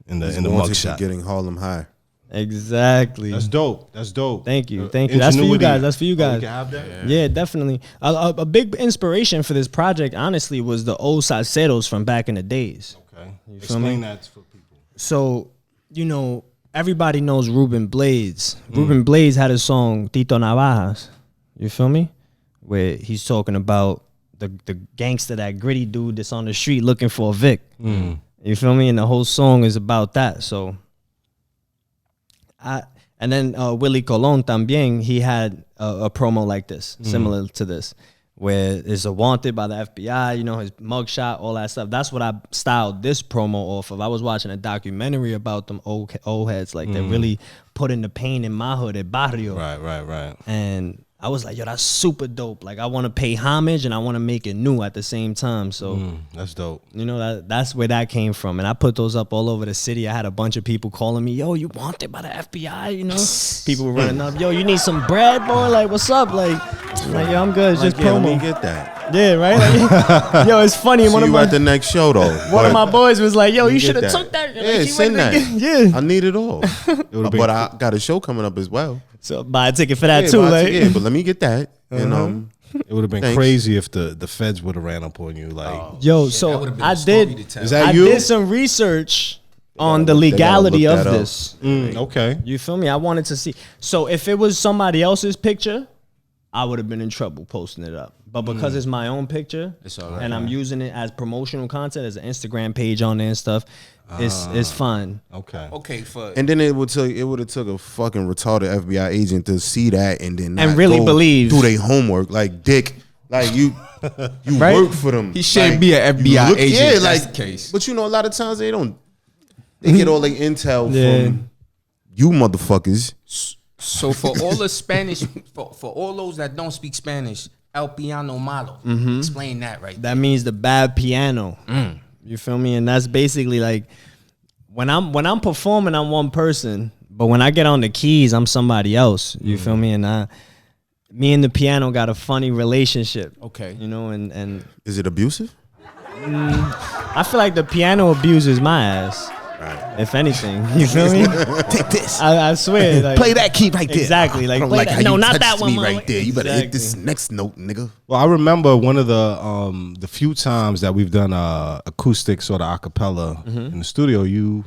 in the mugshot. Getting Harlem High. Exactly. That's dope. That's dope. Thank you. Thank you. That's for you guys. That's for you Oh, guys. we can have that? Yeah, definitely. A big inspiration for this project, honestly, was the old salseros from back in the days. Okay. feel Explain me? that for people. So, you know, everybody knows Ruben Blades. Ruben Blades had a song, Tito Navajas. You feel me? Where he's talking about the gangster, that gritty dude that's on the street looking for a Vic. You feel me? And the whole song is about that. So, and then Willie Colon también, he had a promo like this, similar to this, where it's a wanted by the FBI, you know, his mugshot, all that stuff. That's what I styled this promo off of. I was watching a documentary about them old heads, like they're really putting the pain in my hood, at Barrio. Right. And I was like, yo, that's super dope. Like, I want to pay homage and I want to make it new at the same time. So That's dope. you know, that's where that came from. And I put those up all over the city. I had a bunch of people calling me, yo, you wanted by the FBI, you know? People were running up, yo, you need some bread, boy? Like, what's up? Like yo, I'm good. It's just Let me promo. get that. Yeah, right? Like, yo, it's funny. See you at the next show, though. One of my boys was like, yo, you should have that. took that. Yeah, Like, he send went that. to yeah. I need it all. been But I got a show coming up as well. So buy a ticket for that too. Like, But let me get that. And It would have been Thanks. crazy if the feds would have ran up on you. Like, yo, so I did. is that I you? did some research on the They gotta look legality of that up. this. Okay. You feel me? I wanted to see. So if it was somebody else's picture, I would have been in trouble posting it up. But because it's my own picture, It's all right. and I'm using it as promotional content, as an Instagram page on there and stuff, it's fine. Okay. Okay, for And then it would have took a fucking retarded FBI agent to see that and then And not really go believe. do their homework. Like, dick, like you Right? work for them. He shouldn't Like, be an you FBI agent Yeah, if like that's the case. But you know, a lot of times they get all their intel Yeah. from you motherfuckers. So for all the Spanish, for all those that don't speak Spanish, El Piano Malo. Explain that right there. That means the bad piano. You feel me? And that's basically like when I'm performing, I'm one person, but when I get on the keys, I'm somebody else. You feel me? And me and the piano got a funny relationship. Okay. You know, and Is it abusive? I feel like the piano abuses my ass. If anything, you feel me? Take this. I swear, like, Play that key right there. Exactly, like, I don't play like that. how No, you not touched that one, me mama. right there. You better hit this Exactly. next note, nigga. Well, I remember one of the few times that we've done acoustic sort of acapella in the studio. You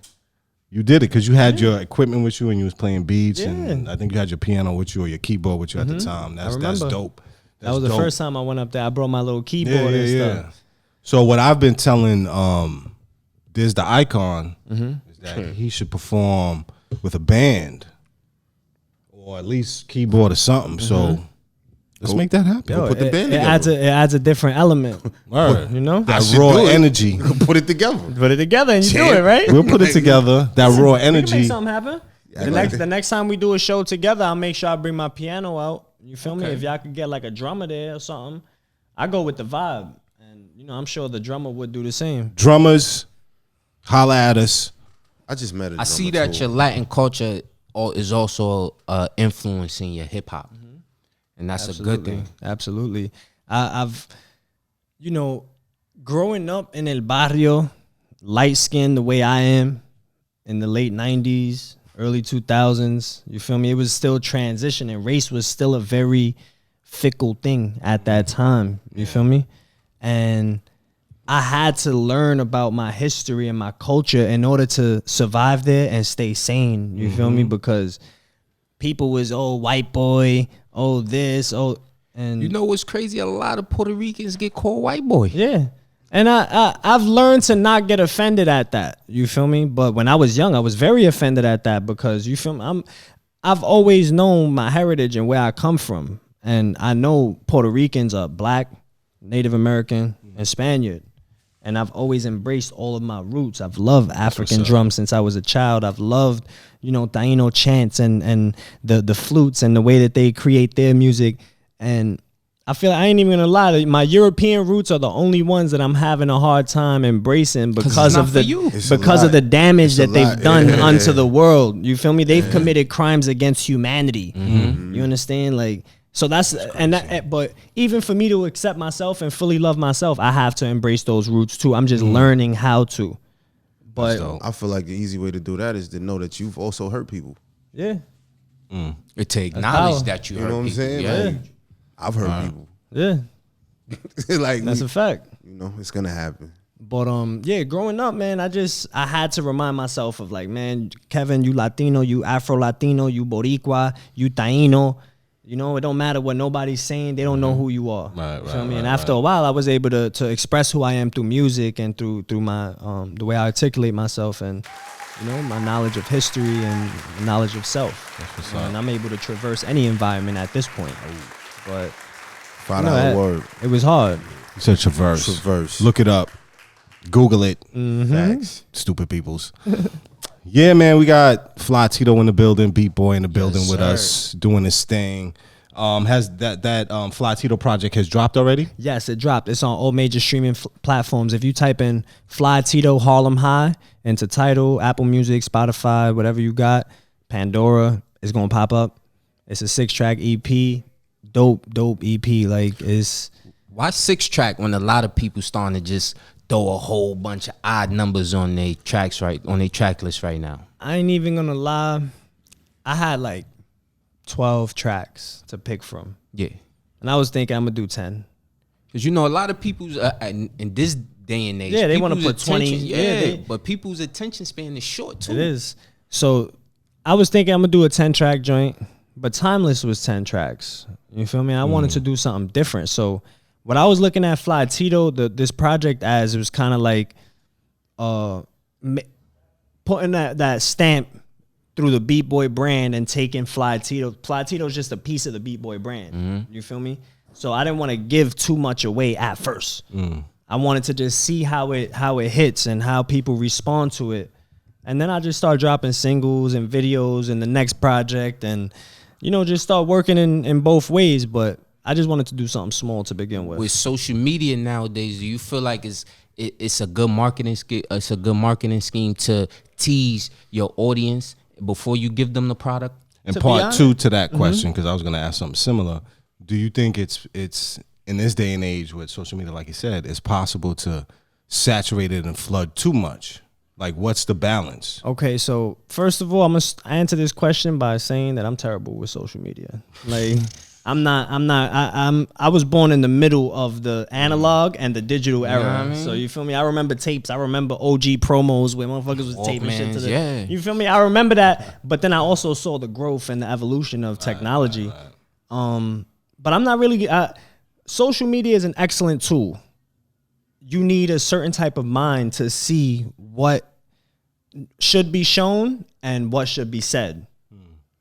did it because you had your equipment with you and you was playing beats, and I think you had your piano with you or your keyboard with you at the time. That's remember. dope. That was the first time I went up there. I brought my little keyboard Yeah, and yeah. stuff. So what I've been telling there's the icon. Is that he should perform with a band, or at least keyboard or something. So let's make that happen. Yo, put the band it together. it adds a different element. Word. You know, That should raw do it. energy. Put it together. put it together and you do it right. We'll put it together. That raw We can make energy. something happen. The next time we do a show together, I'll make sure I bring my piano out. You feel me? If y'all could get like a drummer there or something, I go with the vibe, and I'm sure the drummer would do the same. Drummers, holla at us. I just met a drummer I see that too. your Latin culture is also influencing your hip hop, and that's a good thing. Absolutely. I've, growing up in El Barrio, light skinned the way I am, in the late 90s, early 2000s, you feel me? It was still transitioning. Race was still a very fickle thing at that time, you feel me? And I had to learn about my history and my culture in order to survive there and stay sane, you feel me? Because people was, oh, white boy, oh, this, oh, and You know what's crazy? A lot of Puerto Ricans get called white boy. yeah. And I've learned to not get offended at that. You feel me? But when I was young, I was very offended at that because you feel me? I've always known my heritage and where I come from. And I know Puerto Ricans are black, Native American, and Spaniard. And I've always embraced all of my roots. I've loved African drums since I was a child. I've loved, Taino chants and the flutes and the way that they create their music. And I feel I ain't even gonna lie. My European roots are the only ones that I'm having a hard time embracing because not of the for you. because of the damage that they've lot. done Yeah. unto the world. You feel me? They've committed crimes against humanity. You understand? Like, so but even for me to accept myself and fully love myself, I have to embrace those roots too. I'm just learning how to. But I feel like the easy way to do that is to know that you've also hurt people. yeah, To acknowledge power. that you You hurt know what I'm people. saying? Yeah. Like, I've hurt people. yeah, Like that's a fact. it's gonna happen. But yeah, growing up, man, I had to remind myself of like, man, Kevin, you Latino, you Afro Latino, you Boricua, you Taino. It don't matter what nobody's saying; they don't know who you are. Right, Feel me? right, And after a while, I was able to express who I am through music and through my the way I articulate myself and my knowledge of history and knowledge of self. And I'm able to traverse any environment at this point. But $5 word. it was hard. You said traverse. Traverse. Look it up. Google it. Facts. Stupid peoples. Yeah, man, we got Fly Tito in the building, Beat Boy in the building with us, doing his thing. Has that Fly Tito project has dropped already? Yes, it dropped. It's on all major streaming platforms. If you type in Fly Tito Harlem High into Tidal, Apple Music, Spotify, whatever you got, Pandora, it's gonna pop up. It's a 6-track EP, dope EP. Like it's Why 6-track when a lot of people starting to just throw a whole bunch of odd numbers on their tracks on their track list right now? I ain't even gonna lie. I had like 12 tracks to pick from, Yeah. and I was thinking I'm gonna do 10. Because a lot of people's in this day and age, Yeah, they wanna people's put 20. attention- Yeah, they- but people's attention span is short too. It is. So I was thinking I'm gonna do a 10-track joint, but Timeless was 10 tracks. You feel me? I wanted to do something different. So what I was looking at Fly Tito, this project as, it was kind of like putting that stamp through the Beat Boy brand and taking Fly Tito. Fly Tito is just a piece of the Beat Boy brand. You feel me? So I didn't want to give too much away at first. I wanted to just see how it hits and how people respond to it. And then I just start dropping singles and videos in the next project and, just start working in both ways. But I just wanted to do something small to begin with. With social media nowadays, do you feel like it's a good marketing it's a good marketing scheme to tease your audience before you give them the product? And To be part honest- two to that question, because I was going to ask something similar. Do you think it's in this day and age with social media, like you said, it's possible to saturate it and flood too much? Like, what's the balance? Okay, so first of all, I'm gonna answer this question by saying that I'm terrible with social media. Like, I was born in the middle of the analog and the digital era. what I mean? So you feel me? I remember tapes. I remember OG promos where motherfuckers was taping shit to Walkmans, the. yeah. You feel me? I remember that, but then I also saw the growth and the evolution of technology. But I'm not really. Social media is an excellent tool. you need a certain type of mind to see what should be shown and what should be said.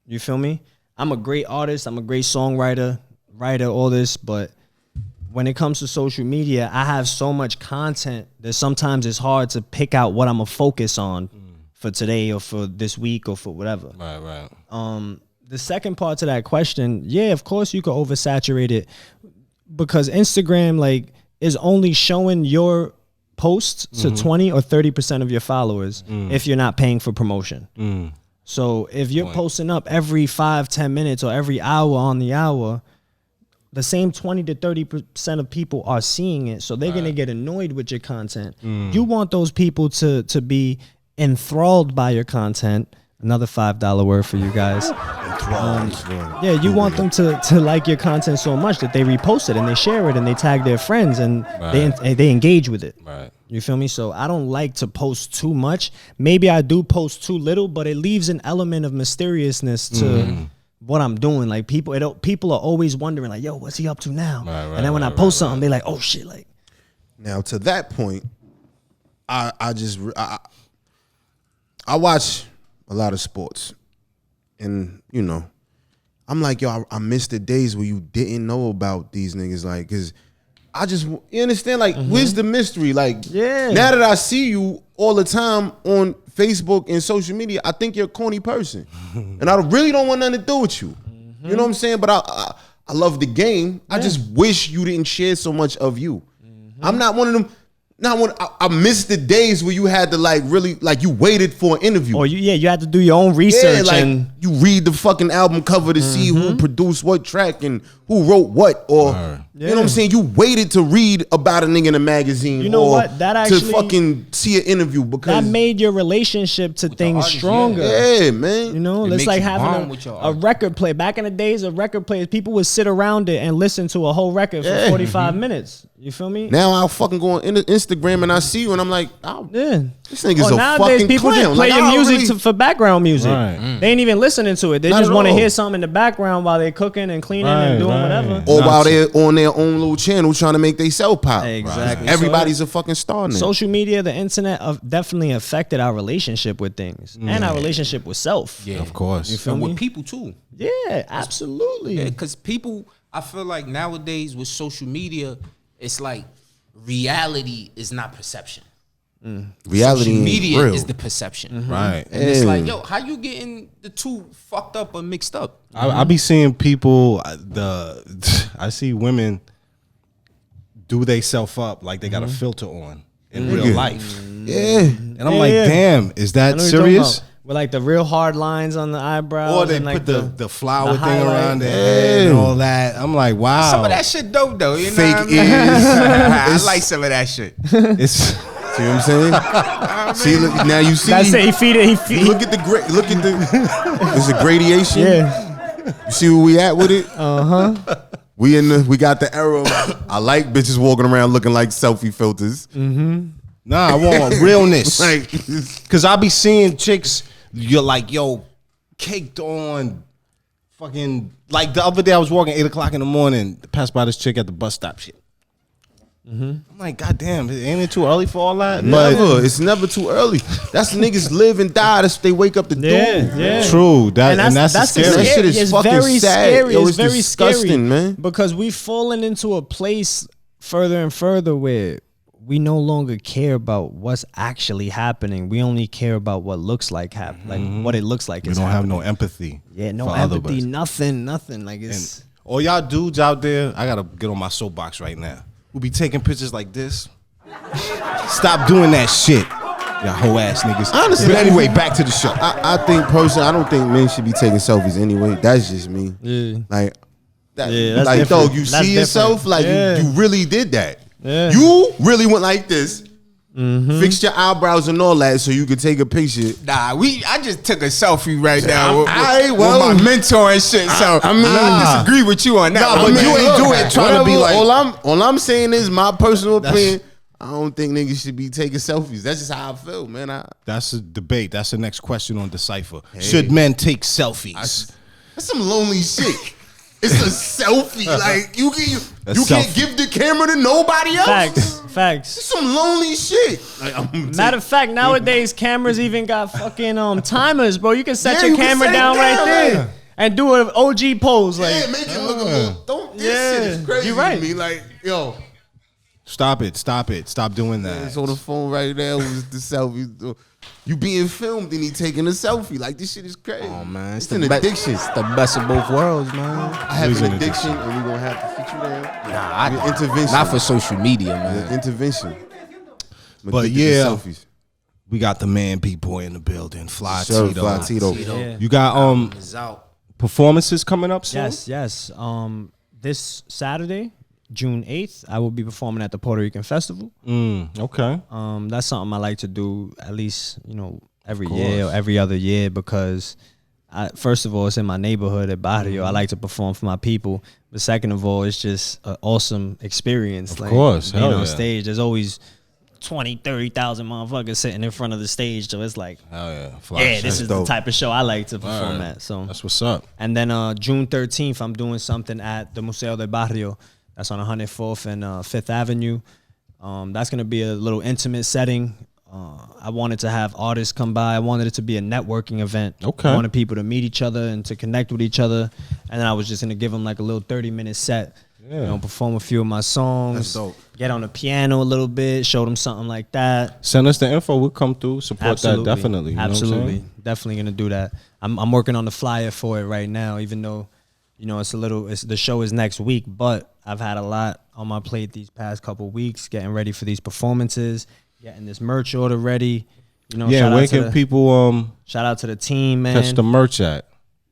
You feel me? I'm a great artist. I'm a great songwriter, writer, all this. But when it comes to social media, I have so much content that sometimes it's hard to pick out what I'm going to focus on for today or for this week or for whatever. Right. The second part to that question, yeah, of course you could oversaturate it because Instagram like is only showing your posts to 20 or 30% of your followers if you're not paying for promotion. So if you're posting up every 5-10 minutes or every hour on the hour, the same 20 to 30% of people are seeing it. So they're going to get annoyed with your content. You want those people to be enthralled by your content. Another $5 word for you guys. Yeah, you want them to like your content so much that they repost it and they share it and they tag their friends and they engage with it. Right. You feel me? So I don't like to post too much. Maybe I do post too little, but it leaves an element of mysteriousness to what I'm doing. Like people are always wondering, like, yo, what's he up to now? And then when I post something, they're like, oh shit, like. Now to that point, I watch a lot of sports, and you know, I'm like, yo, I miss the days where you didn't know about these niggas, like, cause you understand, like, where's the mystery? Like, now that I see you all the time on Facebook and social media, I think you're a corny person, and I really don't want nothing to do with you. You know what I'm saying? But I love the game. I just wish you didn't share so much of you. I'm not one of them. I miss the days where you had to like really like you waited for an interview. Or you had to do your own research. Yeah, like and you read the fucking album cover to see who produced what track and who wrote what. Or you know what I'm saying? You waited to read about a nigga in a magazine. You know or what? That actually to fucking see an interview because that made your relationship to things artist, stronger. Yeah, man. You know, It it's makes like you bond having with your a artist. record player. Back in the days of record players, people would sit around it and listen to a whole record for 45 minutes. You feel me? Now I'll fucking go on Instagram and I see you and I'm like, oh, Yeah. this nigga's Or a nowadays, fucking people clown. just play Like, I your don't music really- for background music. Right. They ain't even listening to it. They Not just at want to all. hear something in the background while they're cooking and cleaning and doing whatever. Or while they're on their own little channel trying to make they self pop. Exactly. Everybody's a fucking star now. Social media, the internet definitely affected our relationship with things and our relationship with self. Yeah, Of course. You feel and me? with people too. Yeah, absolutely. Yeah, because people, I feel like nowadays with social media, it's like reality is not perception. Reality Social ain't media real. is the perception. Right. And it's like, yo, how you getting the two fucked up or mixed up? I be seeing people. I see women do they self up like they got a filter on in real life, Yeah. and I'm like, yeah. damn, is I that know what you're talking serious? about. With like the real hard lines on the eyebrows. Or they and like put the flower thing highlight. around their head and all that. I'm like, wow. Some of that shit dope though. You know Fake what I mean? ears. I like some of that shit. It's See what I'm saying? See, look, now you see. That's it. He feed it. Look at the look at the. There's a gradation. Yeah. You see where we at with it? We got the era. I like bitches walking around looking like selfie filters. nah, I want realness. Like, Cause I be seeing chicks, you're like, yo, caked on, fucking. Like the other day, I was walking 8 o'clock in the morning, passed by this chick at the bus stop. Shit. I'm like, God damn, ain't it too early for all that? never. It's never too early. That's niggas live and die. That's what they wake up to do. Yeah. True. That and that's the scary. That shit is it's fucking very sad. scary. Yo, It's it's very disgusting, scary, man. Because we've fallen into a place further and further where we no longer care about what's actually happening. We only care about what looks like like what it looks like. We is don't have happening. no empathy. Yeah, no for other empathy, person. nothing. Like it's All y'all dudes out there, I gotta get on my soapbox right now. Who be taking pictures like this? Stop doing that shit. Y'all hoe ass niggas. Honestly, But anyway, back to the show. I think personally, I don't think men should be taking selfies anyway. That's just me. Yeah. Like, that, Yeah, that's like, different. dog, you That's see yourself, different. like Yeah. you really did that. Yeah. You really went like this, fixed your eyebrows and all that, so you could take a picture. Nah, I just took a selfie right now with well, my mentor and shit. So I mean- I disagree with you on that. Nah, one, but you man. ain't do it trying to be whatever. like. All I'm saying is my personal opinion. I don't think niggas should be taking selfies. That's just how I feel, man. That's a debate. That's the next question on DaCypha. Should men take selfies? That's some lonely shit. It's a selfie. Like you Selfie. can't give the camera to nobody else. Facts. It's some lonely shit. Like, Matter of fact, nowadays cameras even got fucking timers, bro. You can set Yeah, your you can camera set it down right down, there yeah. and do an OG pose. Like, yeah, make it look a little. Don't. This shit is crazy. you right. To me. Like, yo, Stop it. Stop doing that. it's on the phone right there with the selfie. You being filmed and he taking a selfie. Like, this shit is crazy. Oh man, It's an addiction. It's the best of both worlds, man. I have It's an an addiction, and we're gonna have to sit you down. Nah, Intervention. not for social media, man. Intervention. But Addicted to yeah. selfies. We got the man B-boy in the building. Fly Sure, Tito. Fly Tito. Yeah. You got It's out. performances coming up soon? Yes. This Saturday, June 8th, I will be performing at the Puerto Rican Festival. Okay. That's something I like to do at least, every year or every other year because first of all, it's in my neighborhood at Barrio. I like to perform for my people. But second of all, it's just an awesome experience. Of course. Being Hell on yeah. stage, there's always 20, 30,000 motherfuckers sitting in front of the stage. So it's like, Hell yeah. Fly yeah, shit. this is dope. the type of show I like to perform Alright. at. So That's what's up. and then June 13th, I'm doing something at the Museo del Barrio. That's on 104th and 5th Avenue. That's going to be a little intimate setting. I wanted to have artists come by. I wanted it to be a networking event. Okay. I wanted people to meet each other and to connect with each other. And then I was just going to give them like a little 30-minute set. Yeah. Perform a few of my songs. That's dope. Get on the piano a little bit. Show them something like that. Send us the info. We'll come through. Support that definitely. You know what I'm Absolutely. saying? Definitely gonna do that. I'm working on the flyer for it right now, even though, the show is next week, but I've had a lot on my plate these past couple weeks, getting ready for these performances, getting this merch order ready. Yeah, where can people shout out to the team, man. catch the merch at?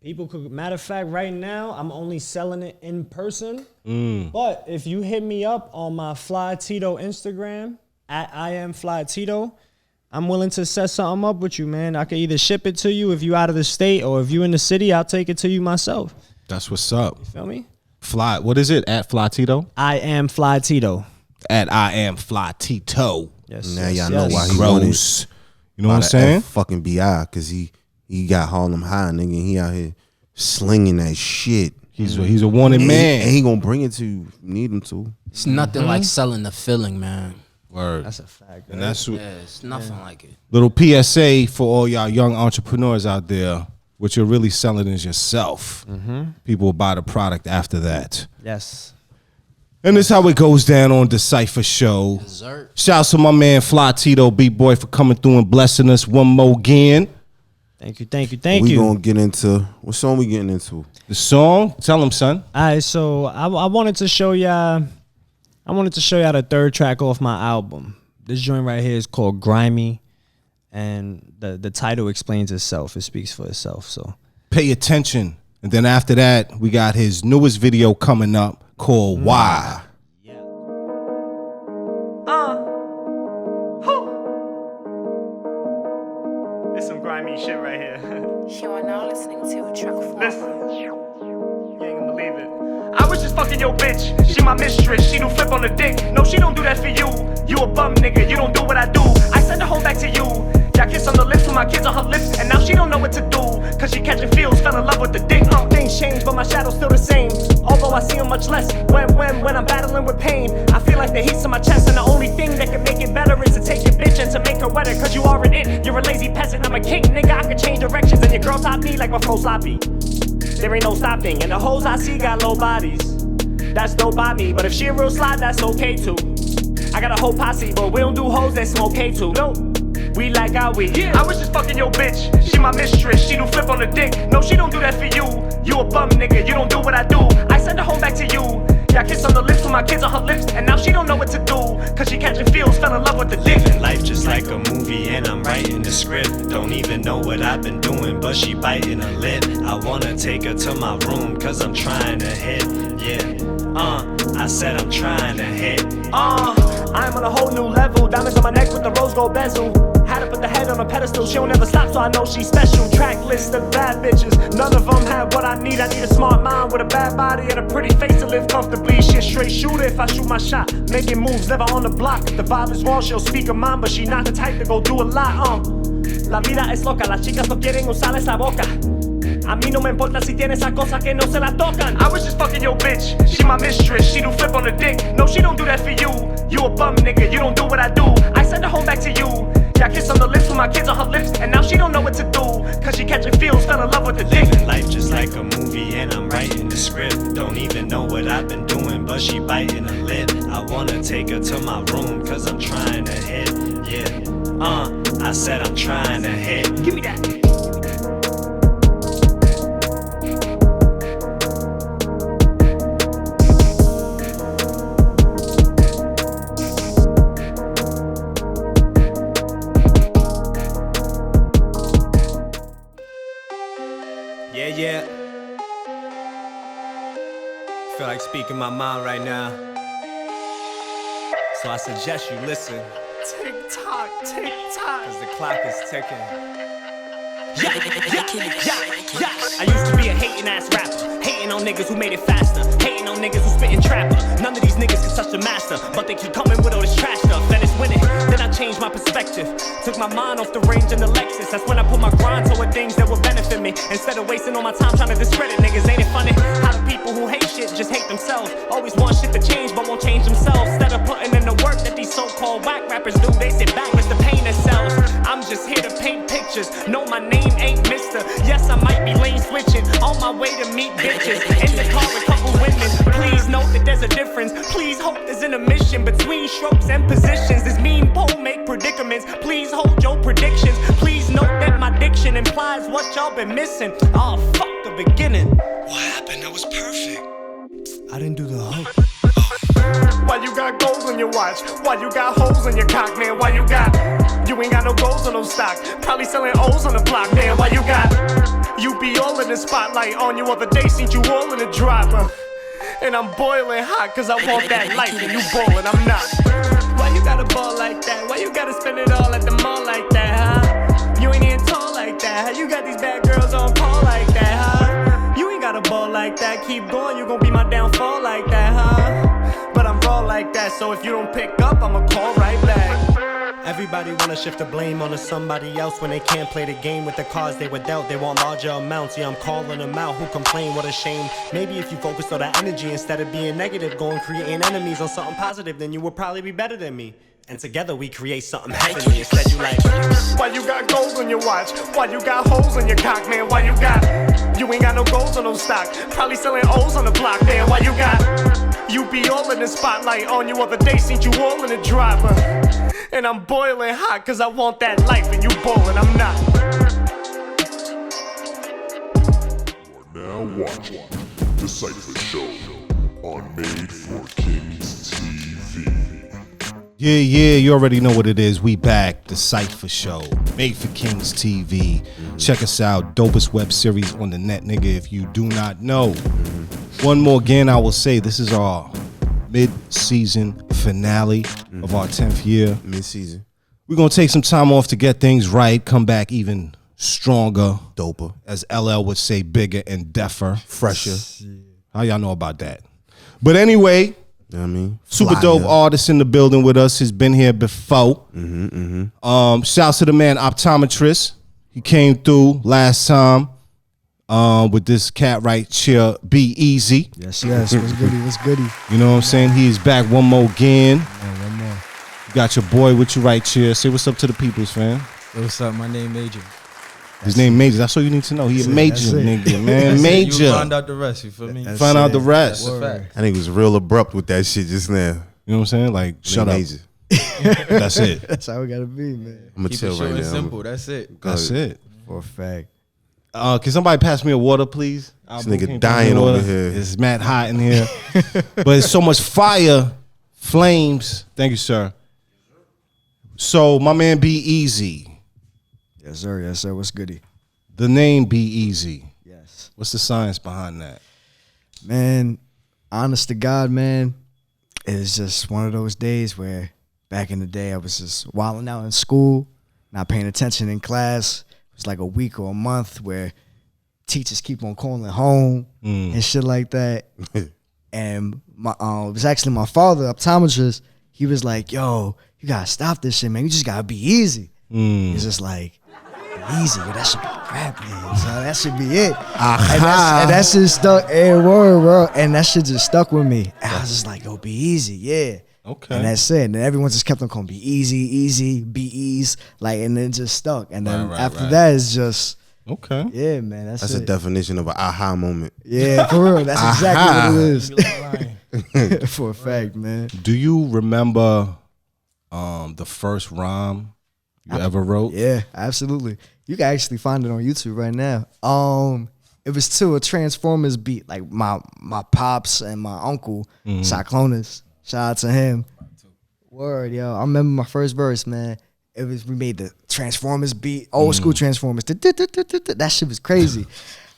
People could, matter of fact, right now, I'm only selling it in person. Mm. But if you hit me up on my Fly Tito Instagram, at I am Fly Tito, I'm willing to set something up with you, man. I can either ship it to you if you out of the state, or if you in the city, I'll take it to you myself. That's what's up. Feel me? Fly. What is it? At Fly Tito? I am Fly Tito. At I am Fly Tito. Yes. Now yes, y'all know yes. why he wanted Gross. You know what I'm saying? fucking BI, because he got Harlem High, nigga. And he out here slinging that shit. He's a wanted And man. he gonna bring it to you if you need him to. It's nothing like selling the feeling, man. Word. That's a fact. And that's what, Yeah, it's nothing like it. little PSA for all y'all young entrepreneurs out there. What you're really selling is yourself. People will buy the product after that. Yes. And this is how it goes down on DaCypha Show. Dessert. Shouts to my man Fly Tito, B-Boy, for coming through and blessing us one more again. Thank you. We gonna get into what song we getting into? The song, tell him, son. All right, so I wanted to show y'all. I wanted to show y'all the third track off my album. This joint right here is called Grimy, and the title explains itself. It speaks for itself. So Pay attention. And then after that, we got his newest video coming up called Why. This some grimy shit right here. You are now listening to track 4. Listen, you ain't gonna believe it. I was just fucking your bitch. She my mistress. She do flip on the dick. No, she don't do that for you. You a bum nigga. You don't do what I do. I send her home back to you. Y'all kiss on the lips with my kids on her lips, and now she don't know what to do. Cause she catching feels, fell in love with the dick. Things change, but my shadow's still the same. Although I see him much less when I'm battling with pain. I feel like the heat's in my chest, and the only thing that can make it better is to take your bitch and to make her wetter. Cause you are an it. You're a lazy peasant. I'm a king, nigga. I can change directions, and your girl top me like my fro sloppy. There ain't no stopping, and the hoes I see got low bodies. That's dope by me, but if she a real slide, that's okay too. I got a whole posse, but we don't do hoes, that's okay too. No, we like how we. I was just fucking your bitch. She my mistress. She do flip on the dick. No, she don't do that for you. You a bum nigga. You don't do what I do. I send her home back to you. Y'all kiss on the lips with my kids on her lips, and now she don't know what to do. Cause she catching feels, fell in love with the dick. Living life just like a movie, and I'm writing the script. Don't even know what I've been doing, but she biting her lip. I wanna take her to my room, cause I'm trying to hit. Yeah, I said I'm trying to hit. I'm on a whole new level. Diamonds on my neck with the rose gold bezel. Had to put the head on a pedestal. She'll never stop, so I know she's special. Track list of bad bitches. None of them have what I need. I need a smart mind with a bad body and a pretty face to live comfortably. She a straight shooter if I shoot my shot. Making moves, never on the block. If the vibe is wrong, she'll speak her mind, but she not the type to go do a lot. La vida es loca, las chicas no quieren usar esa boca. A mí no me importa si tiene esas cosas que no se la tocan. I was just fucking your bitch, she my mistress. She do flip on the dick, no she don't do that for you. You a bum nigga, you don't do what I do. I send her home back to you. Yeah, I kiss on the lips with my kids on her lips, and now she don't know what to do, cause she catching feels, fell in love with the dick. Living life just like a movie and I'm writing the script. Don't even know what I've been doing, but she biting her lip. I wanna take her to my room, cause I'm trying to hit, yeah. I said I'm trying to hit. Give me that. Yeah. Feel like speaking my mind right now. So I suggest you listen. Tick tock, Cause the clock is ticking. Yeah. I used to be a hating ass rapper, hating on niggas who made it faster, hating on niggas who spitting trapper. None of these niggas can touch the master, but they keep coming with all this trash stuff, and it's winning. Then I changed my perspective, took my mind off the range in the Lexus. That's when I put my grind toward things that would benefit me, instead of wasting all my time trying to discredit niggas. Ain't it funny how the people who hate shit just hate themselves? Always want shit to change but won't change themselves. Instead of putting in the work that these so-called whack rappers do, they sit back with the pain that sells. I'm just here to paint pictures, no my name ain't Mister. Yes, I might be lane switching, on my way to meet bitches. In the car with a couple women, please note that there's a difference. Please hope there's an omission between strokes and positions. This mean pole make predicaments, please hold your predictions. Please note that my diction implies what y'all been missing. Oh, fuck the beginning. What happened? That was perfect. I didn't do the hook. Why you got gold on your watch? Why you got holes in your cock, man? Why you ain't got no goals on no stock? Probably selling O's on the block, man. Why you be all in the spotlight on you other day, seen you all in the drop. And I'm boiling hot cause I want that life and you ballin', I'm not. Why you gotta ball like that? Why you gotta spend it all at the mall like that, huh? You ain't even tall like that. How you got these bad girls on call like that, huh? You ain't gotta ball like that. Keep going, you gon' be my downfall like that, huh? But I'm raw like that, so if you don't pick up, I'ma call right back. Everybody wanna shift the blame onto somebody else when they can't play the game with the cards they were dealt. They want larger amounts, yeah, I'm calling them out. Who complain? What a shame. Maybe if you focused on that energy instead of being negative, going creating enemies on something positive, then you would probably be better than me. And together we create something heavenly. Instead you like, why you got gold on your watch? Why you got holes in your cock, man? Why you ain't got no goals on no stock? Probably selling O's on the block, man. Why you be all in the spotlight on you other day, seen you all in the drop. And I'm boiling hot cause I want that life and you ballin', I'm not. You are now watching DaCypha Show on Made for Kings TV. Yeah, you already know what it is. We back, DaCypha Show, Made for Kings TV. Check us out, dopest web series on the net, nigga, if you do not know. One more again, I will say, this is our mid-season finale of our 10th year. Mid-season. We're going to take some time off to get things right, come back even stronger, Doper. as LL would say, bigger and deafer. Fresher. How y'all know about that? But anyway, You know what I mean? super Flyer. dope artist in the building with us. Has been here before. Shouts to the man Optometrist. He came through last time with this cat right here, Be Easy. Yes. What's goody? You know what I'm saying? He is back one more again. One more. You got your boy with you right here. Say what's up to the peoples, fam. Hey, what's up? My name Major. His name Major. That's all you need to know. He a major nigga, man. Major. You find out the rest, you feel me? Find out the rest. That's a fact. I think it was real abrupt with that shit just now. You know what I'm saying? Like, shut up. Major. That's it. That's how it gotta be, man. I'm gonna Keep chill it short right and now. simple. That's it. That's it. For a fact. Can somebody pass me a water, please? This nigga dying over here. It's mad hot in here. But it's so much fire, flames. Thank you, sir. So, my man Be Easy. Yes, sir. What's goody? The name Be Easy. Yes. What's the science behind that? Man, honest to God, man, it's just one of those days where back in the day I was just wilding out in school, not paying attention in class. It was like a week or a month where teachers keep on calling home and shit like that. And it was actually my father, optometrist. He was like, yo, you gotta stop this shit, man. You just gotta be easy. He's just like, easy, that should be rap, man. So that should be it. And that shit stuck. Word. And that shit just stuck with me. And I was just like, yo, be easy, yeah. Okay. And that's it. And everyone just kept on calling be easy, be ease. Like, and then just stuck. And then after that, it's just, okay. Yeah, man. That's a it. definition of an aha moment. Yeah, for real. That's exactly what it is. For a fact, man. Do you remember the first rhyme you ever wrote? Yeah, absolutely. You can actually find it on YouTube right now. It was to a Transformers beat. Like my pops and my uncle, Cyclonus. Shout out to him. Word, yo. I remember my first verse, man. We made the Transformers beat, old school Transformers. That shit was crazy.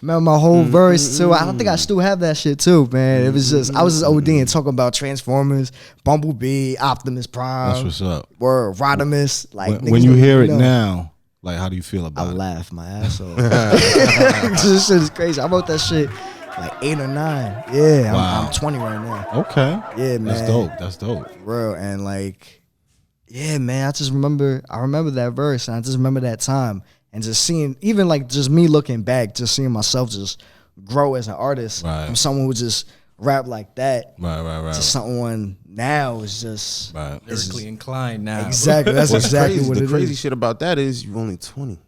Remember my whole verse too. I don't think I still have that shit too, man. It was just I was just ODing talking about Transformers, Bumblebee, Optimus Prime. That's what's up. Word, Rodimus. Like when you hear it now, like how do you feel about it? I laugh my ass off. This shit is crazy. I wrote that shit like 8 or 9. Yeah, Wow. I'm 20 right now. Okay. Yeah, man. That's dope. Real and like, yeah, man. I remember that verse, and I just remember that time, and just seeing, even like just me looking back, just seeing myself just grow as an artist from someone who just rap like that, right. to someone now is just lyrically inclined now. Exactly. That's exactly what it is. The crazy shit about that is you're only 20.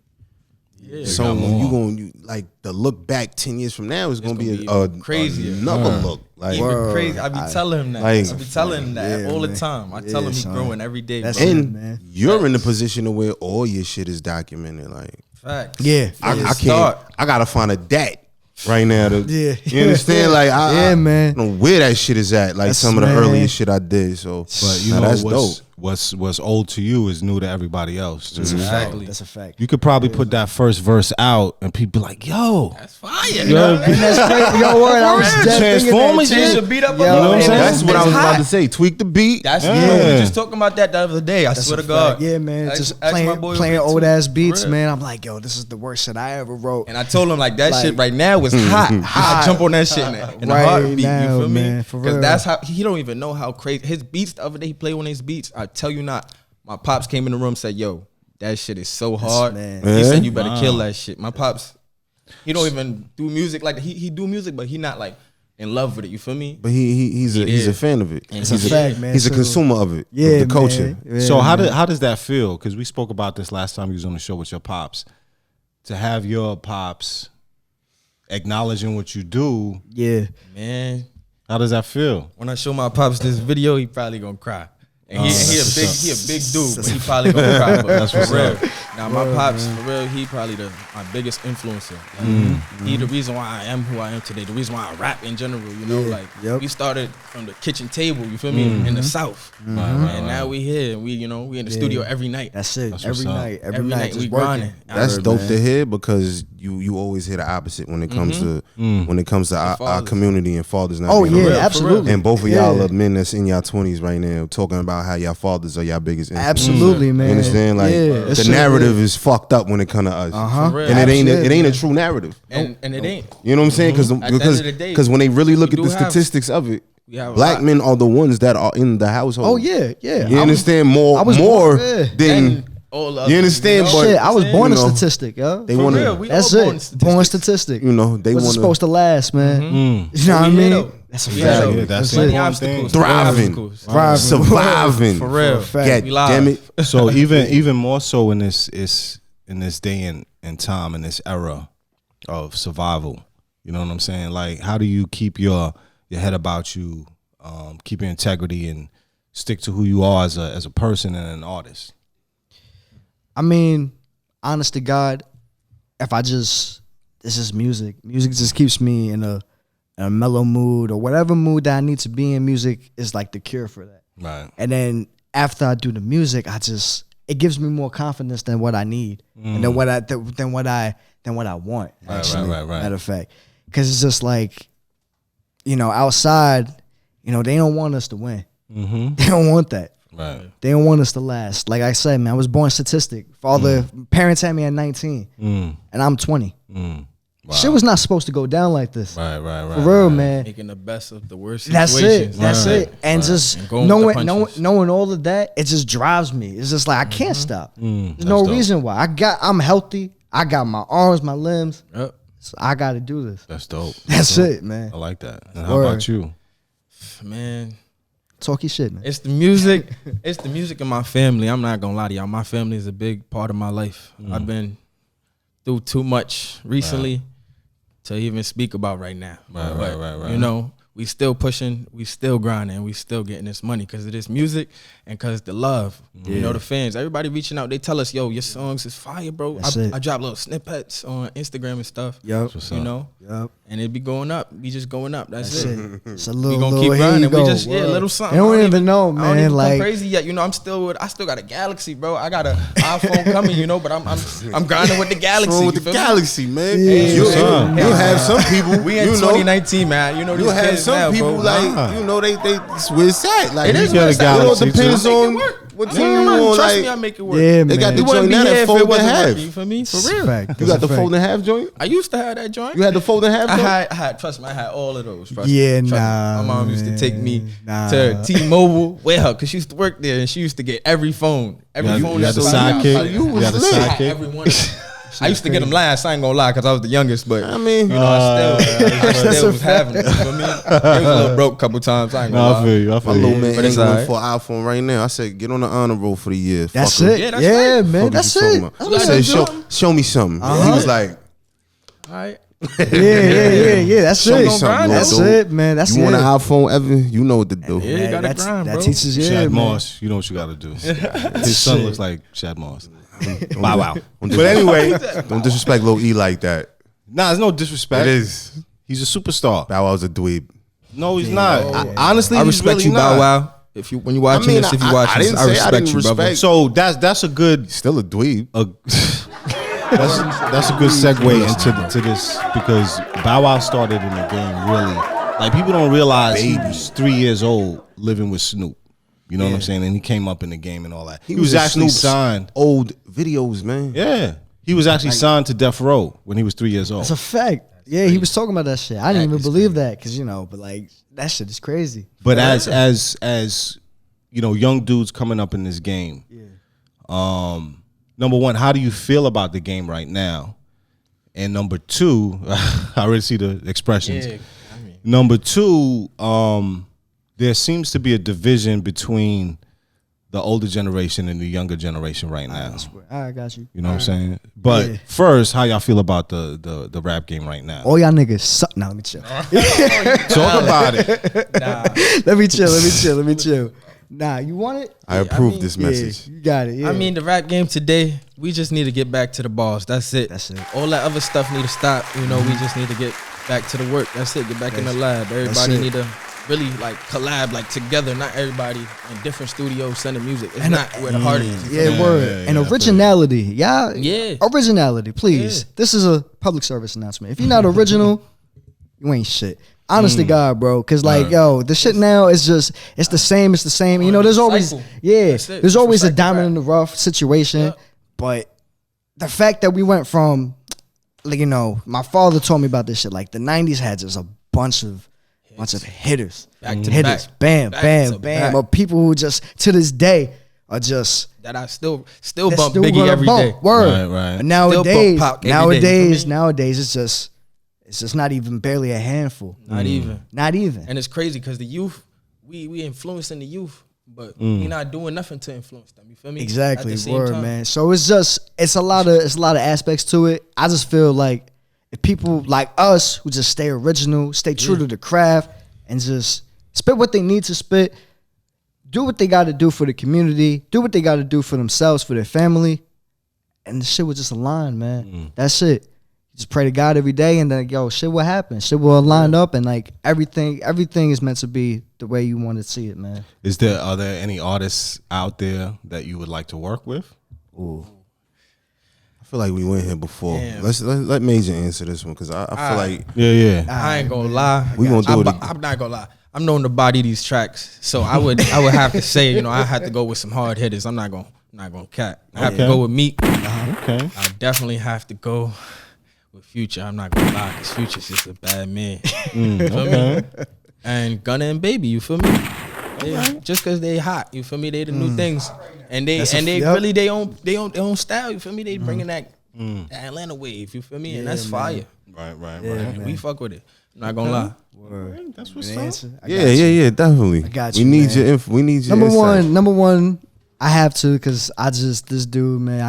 Yeah. So you like the look back 10 years from now is gonna be crazier. Another look. Like Even crazy. I be telling him that. like- I be telling him that all the man. time. I tell him he's son. growing every day. That's bro. it, and man. you're in the position of where all your shit is documented. Like Facts. Yeah. I can't. I gotta find a dat right now. Yeah. You understand? Like I man. don't know where that shit is at. Like That's some of the man. earliest shit I did. So, But you now know that's dope. what's old to you is new to everybody else. Too. Exactly. That's a fact. You could probably put that first verse out and people like, yo, That's fire. yo, And that's crazy. Yo, word, I was just Transformers thinking that shit. too. Beat up Yo, a you know little what I'm bit. saying? That's what I was about to say. Tweak the beat. That's Yeah. we were just talking about that the other day. I swear to God. Yeah, man. Ask- Just ask my boy playing over old there, ass too. beats, For real. man. I'm like, yo, this is the worst shit I ever wrote. And I told him like that Like- shit right now was hot. I jump on that shit in a Right heartbeat. now, You feel me? man, for Because real. that's how he don't even know how crazy his beats. The other day he played one of his beats. I tell you not. My pops came in the room and said, "Yo, that shit is so hard." man. He said, "You better Wow. kill that shit." My pops, he don't even do music like he do music, but he not like in love with it. You feel me? But he's a fan of it. It's a fact, man. He's a So- consumer of it. Yeah, of the culture. man. Yeah, So how man. does that feel? Because we spoke about this last time you was on the show with your pops. To have your pops acknowledging what you do, Yeah. Man, how does that feel? when I show my pops this video, he probably gonna cry. And he that's a big dude, but he probably gonna cry. But That's what's for real. up. Now my pops, for real, he probably my biggest influencer. Like, he the reason why I am who I am today. The reason why I rap in general. You know, like Yep. we started from the kitchen table. You feel me? In the South, and now we here. And we in the studio every night. That's it. That's every what's up. night. Every Every night. night Just we working. grinding. That's Word, dope man. to hear because you always hear the opposite when it comes to our fathers. community and fathers not Oh, being yeah, around. absolutely. And both of y'all Yeah. are men that's in y'all 20s right now talking about how y'all fathers are y'all biggest influence. Absolutely, man. You understand? Like Yeah, the shit, narrative is fucked up when it comes to us. Uh-huh. For real. And it ain't Absolutely, a true narrative. And it ain't. You know what I'm saying? Because At the end of the day, when they really look we at the do have- statistics of it, we have a black lot. men are the ones that are in the household. Oh, yeah. Yeah. You understand? More I was more born- yeah. than And all of you understand? know? But Shit, I was born a you know, statistic, yo. they For want real, to. we That's all born it. statistics. Born statistic. You know, they What's it want supposed to last, man? You know what I We here, mean? though. That's a We fact. here, though. That's Many it. obstacles. Thriving. Obstacles. Thriving. surviving. For real. fact. God We live. damn it. So even more so in this day and time in this era of survival, you know what I'm saying? Like, how do you keep your head about you, keep your integrity, and stick to who you are as a person and an artist? I mean, honest to God, if I just, this is music. Music just keeps me in a mellow mood or whatever mood that I need to be in. Music is like the cure for that. Right. And then after I do the music, it gives me more confidence than what I need and than what I want. Actually, right. matter of fact, because it's just like, outside, they don't want us to win. Mm-hmm. They don't want that. Right. They don't want us to last. Like I said, man, I was born statistic. Parents had me at 19, and I'm 20. Wow. Shit was not supposed to go down like this. Right. For real, man. Making the best of the worst That's situations. it. That's Right. it. And just And going with the punches. knowing all of that, it just drives me. It's just like I can't stop. There's no that's dope. reason why. I'm healthy. I got my arms, my limbs. Yep. So I got to do this. That's dope. That's it, man. I like that. And how Word. about you? Man, Talk your shit, man. it's the music. It's the music in my family. I'm not gonna lie to y'all. My family is a big part of my life. I've been through too much recently to even speak about right now. Right. You know, we still pushing, we still grinding, we still getting this money because of this music and because the love. You know, the fans, everybody reaching out, they tell us, yo, your songs is fire, bro. I drop little snippets on Instagram and stuff. Yup. You know? Yup. And it be going up. We just going up. That's it. It's a We little, gonna little keep here you grinding. We go. just a little something. They don't I even know, I don't man. even Like come crazy yet. You know, I still got a Galaxy, bro. I got an iPhone coming, you know, but I'm grinding with the Galaxy. Wrong with you the feel me? Galaxy, man. Yeah. You'll Yeah. have some people. We in you know, 2019, man. You know these you have kids some now, people bro. like you know they it's where it's at. Like It is you where it's at. It all Galaxy, depends too. on Make it work. what Make team it you work. on. Trust Like me, I make it work. yeah, they got man. the We wouldn't joint be now here that if fold it and wasn't half. working. You feel me? For real. Fact. You That's got a the fact. fold and half joint. I used to have that joint. You had the fold and half I joint. had, trust me, I had all of those. Trust me. Yeah, Trust me. nah, My mom used to take me man. to T-Mobile with her because she used to work there and she used to get every phone. Every You phone had the that's on the sidekick? outside. You was You had the lit. I had sidekick? every one of them. I used to get them last. I ain't gonna lie because I was the youngest, but I mean, you know, I still a was having it. You feel me? It was a little broke a couple times. I ain't gonna No, lie. I feel you. I my feel little you. man But it's ain't going alright. for an iPhone right now. I said, get on the honor roll for the year. That's Fuck 'em. it. Yeah, that's Yeah, right. man. Fuck That's you talking it. about. That's I what said, I'm show, doing. show me something. He was like, All right. Yeah. That's show me it. something. That's little it, man. That's You it. want an iPhone ever? You know what to do. Yeah, you Man, gotta that's- grind, that bro. teaches you. Shad Yeah, man. Moss, you know what you got to do. His son looks like Shad Moss. Bow wow. Don't But anyway, don't disrespect Lil E like that. nah, there's no disrespect. It is. He's a superstar. Bow Wow's a dweeb. No, he's not. Honestly, I he's respect really you, not. Bow Wow. If you when you watching this, if you watching I this, didn't I say I respect didn't you, brother. respect. So that's a good Still a dweeb. that's a good segue into this because Bow Wow started in the game really. Like people don't realize he was 3 years old living with Snoop. You know what I'm saying? And he came up in the game and all that. He was in actually Snoop's signed. old videos, man. Yeah, he was actually signed to Death Row when he was 3 years old. That's a fact. Yeah, he was talking about that shit. I didn't even believe that because but like that shit is crazy. But as you know, young dudes coming up in this game. Number one, how do you feel about the game right now? And number two, I already see the expressions. Yeah, Number two, there seems to be a division between the older generation and the younger generation right now. I got you. You know what I'm saying? But Yeah. first, how y'all feel about the rap game right now? All y'all niggas suck. Now let me chill. Talk about it. Let me chill. Nah, you want it? I approve mean, this Yeah, message. you got it. Yeah. I mean, the rap game today, we just need to get back to the balls. That's it. That's it. All that other stuff need to stop. You know, we just need to get back to the work. That's it. Get back in the lab. Everybody it. need to really like collab, like together. Not everybody in different studios sending music. It's not where the heart is. Yeah, word. And originality. Y'all, Yeah. originality, please. Yeah. This is a public service announcement. If you're not original, you ain't shit. Honest to God, bro. Cause like, yo, the shit now is just, it's the same. You know, there's always, Recycle. yeah, That's it. there's always a Recycle diamond rap. in the rough situation. Yeah. But the fact that we went from, like, my father told me about this shit. Like the 90s had just a bunch of hitters. Back to hitters. back. Bam, Back bam, to bam. back. Of people who just, to this day, are just, That I still they're bump still Biggie gonna every bump. day. Word. Right. But nowadays, Pac every day. nowadays, it's just not even barely a handful. Not even. Not even. And it's crazy because the youth, we influencing the youth, but we not doing nothing to influence them. You feel me? Exactly. At the same Word, time. man. So it's a lot of aspects to it. I just feel like if people like us who just stay original, stay true to the craft, and just spit what they need to spit, do what they got to do for the community, do what they got to do for themselves, for their family, and the shit will just align, man. That's it. Just pray to God every day, and then shit will happen. Shit will line up, and like everything is meant to be the way you want to see it, man. Are there any artists out there that you would like to work with? Ooh. I feel like we went here before. Damn. Let Major answer this one because I feel like Yeah. I ain't gonna lie. We gonna do it again. I'm not gonna lie. I'm known to body these tracks, so I would have to say, I had to go with some hard hitters. I'm not gonna cap. I have to go with Meek. Okay. I definitely have to go with Future. I'm not gonna lie, because Future's just a bad man. You feel me? And Gunna and Baby, you feel me? Just because they hot, you feel me? They the new things, and they That's really yep. they own style. You feel me? They bringing that That Atlanta wave, you feel me? And that's fire. Right. And we fuck with it. Not gonna lie. Word. That's what's Answer. I Yeah, got you. yeah, definitely. I got We you, need man. your info. We need your Number one, I have to because this dude, man,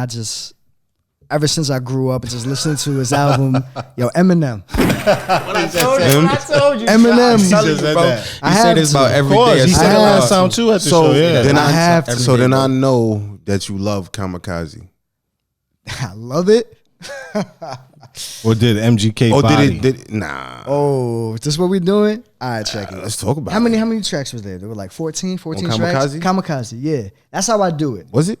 ever since I grew up, just listening to his album, yo, Eminem. I told you. Eminem. He just said that. I You say have this to. about Of every course, day. he said it have last to. time too at the So show. Yeah. then I have to. So then I know that you love Kamikaze. I love it. Or did MGK Oh, body? did it? Nah. Oh, is this what we doing? All right, check it. Let's talk about How it. many tracks was there? There were like 14 tracks. Kamikaze? Kamikaze, yeah. That's how I do it. Was it?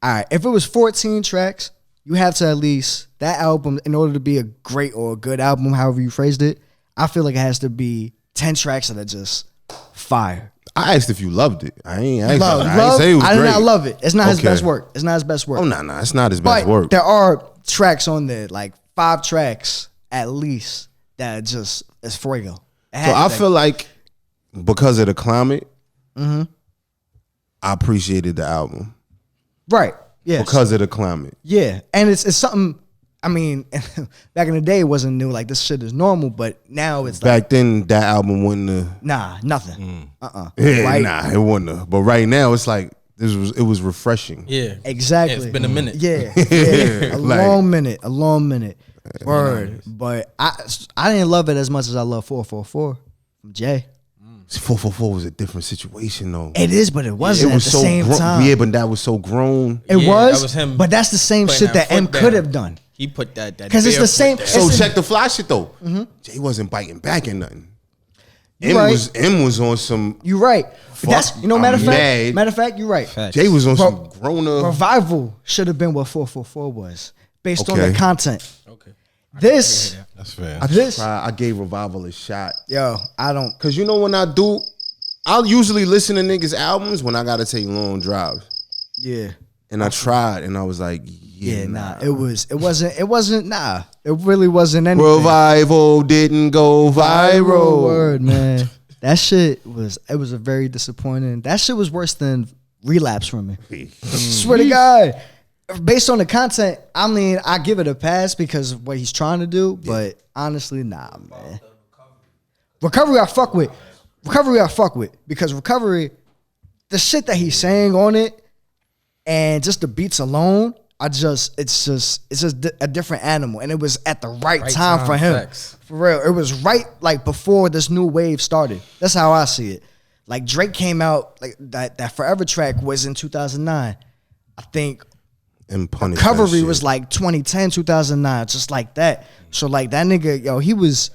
All right, if it was 14 tracks, you have to at least, that album, in order to be a great or a good album, however you phrased it, I feel like it has to be 10 tracks that are just fire. I asked if you loved it. I ain't asked. Love, I ain't say it was I did great. not love it. It's not his Okay. best work. It's not his best work. Oh, nah. It's not his best But work. there are tracks on there, like 5 tracks at least, that just is fuego. So I feel like because of the climate, I appreciated the album. right. Yeah. Because of the climate. Yeah. And it's something, I mean, back in the day it wasn't new. Like this shit is normal, but now it's like, Back then, that album wouldn't have. nah, nothing. Yeah, Right. nah, it wouldn't have. But right now, it's like it was refreshing. Yeah. Exactly. Yeah, it's been a minute. Yeah. yeah. A Like- long minute. Word. But I didn't love it as much as I love 444 from Jay. 444 was a different situation though. It is, but it wasn't It was at the so same grown. time. Yeah, but that was so grown. It Yeah, was, that was him but that's the same putting shit that that M foot down. could have done. He put that 'Cause it's the same- barefoot So It's- check the fly shit though. Jay wasn't biting back and nothing. You right. M was on some. You're right. Fuck, That's matter of I'm fact. mad. Matter of fact, you're right. Jay was on Bro, some grown up. Revival should have been what 444 was based on Okay. the content. Okay. This, That's fair. I gave Revival a shot. yo, I don't. Cause you know when I do, I'll usually listen to niggas' albums when I gotta take long drives. Yeah. And I tried, and I was like, Yeah, nah. It wasn't. Nah, it really wasn't anything. Revival didn't go viral. Word, man. That shit was. It was a very disappointing. That shit was worse than Relapse for me. Swear to God. Based on the content, I mean, I give it a pass because of what he's trying to do. But honestly, nah, man. Recovery, I fuck with. Because Recovery, the shit that he's saying on it, and just the beats alone, it's just a different animal, and it was at the right time for him. Facts. For real, it was right like before this new wave started. That's how I see it. Like Drake came out, like that Forever track was in 2009. I think And punish Recovery that shit. was like 2010, 2009, just like that. So like that nigga, yo, he was,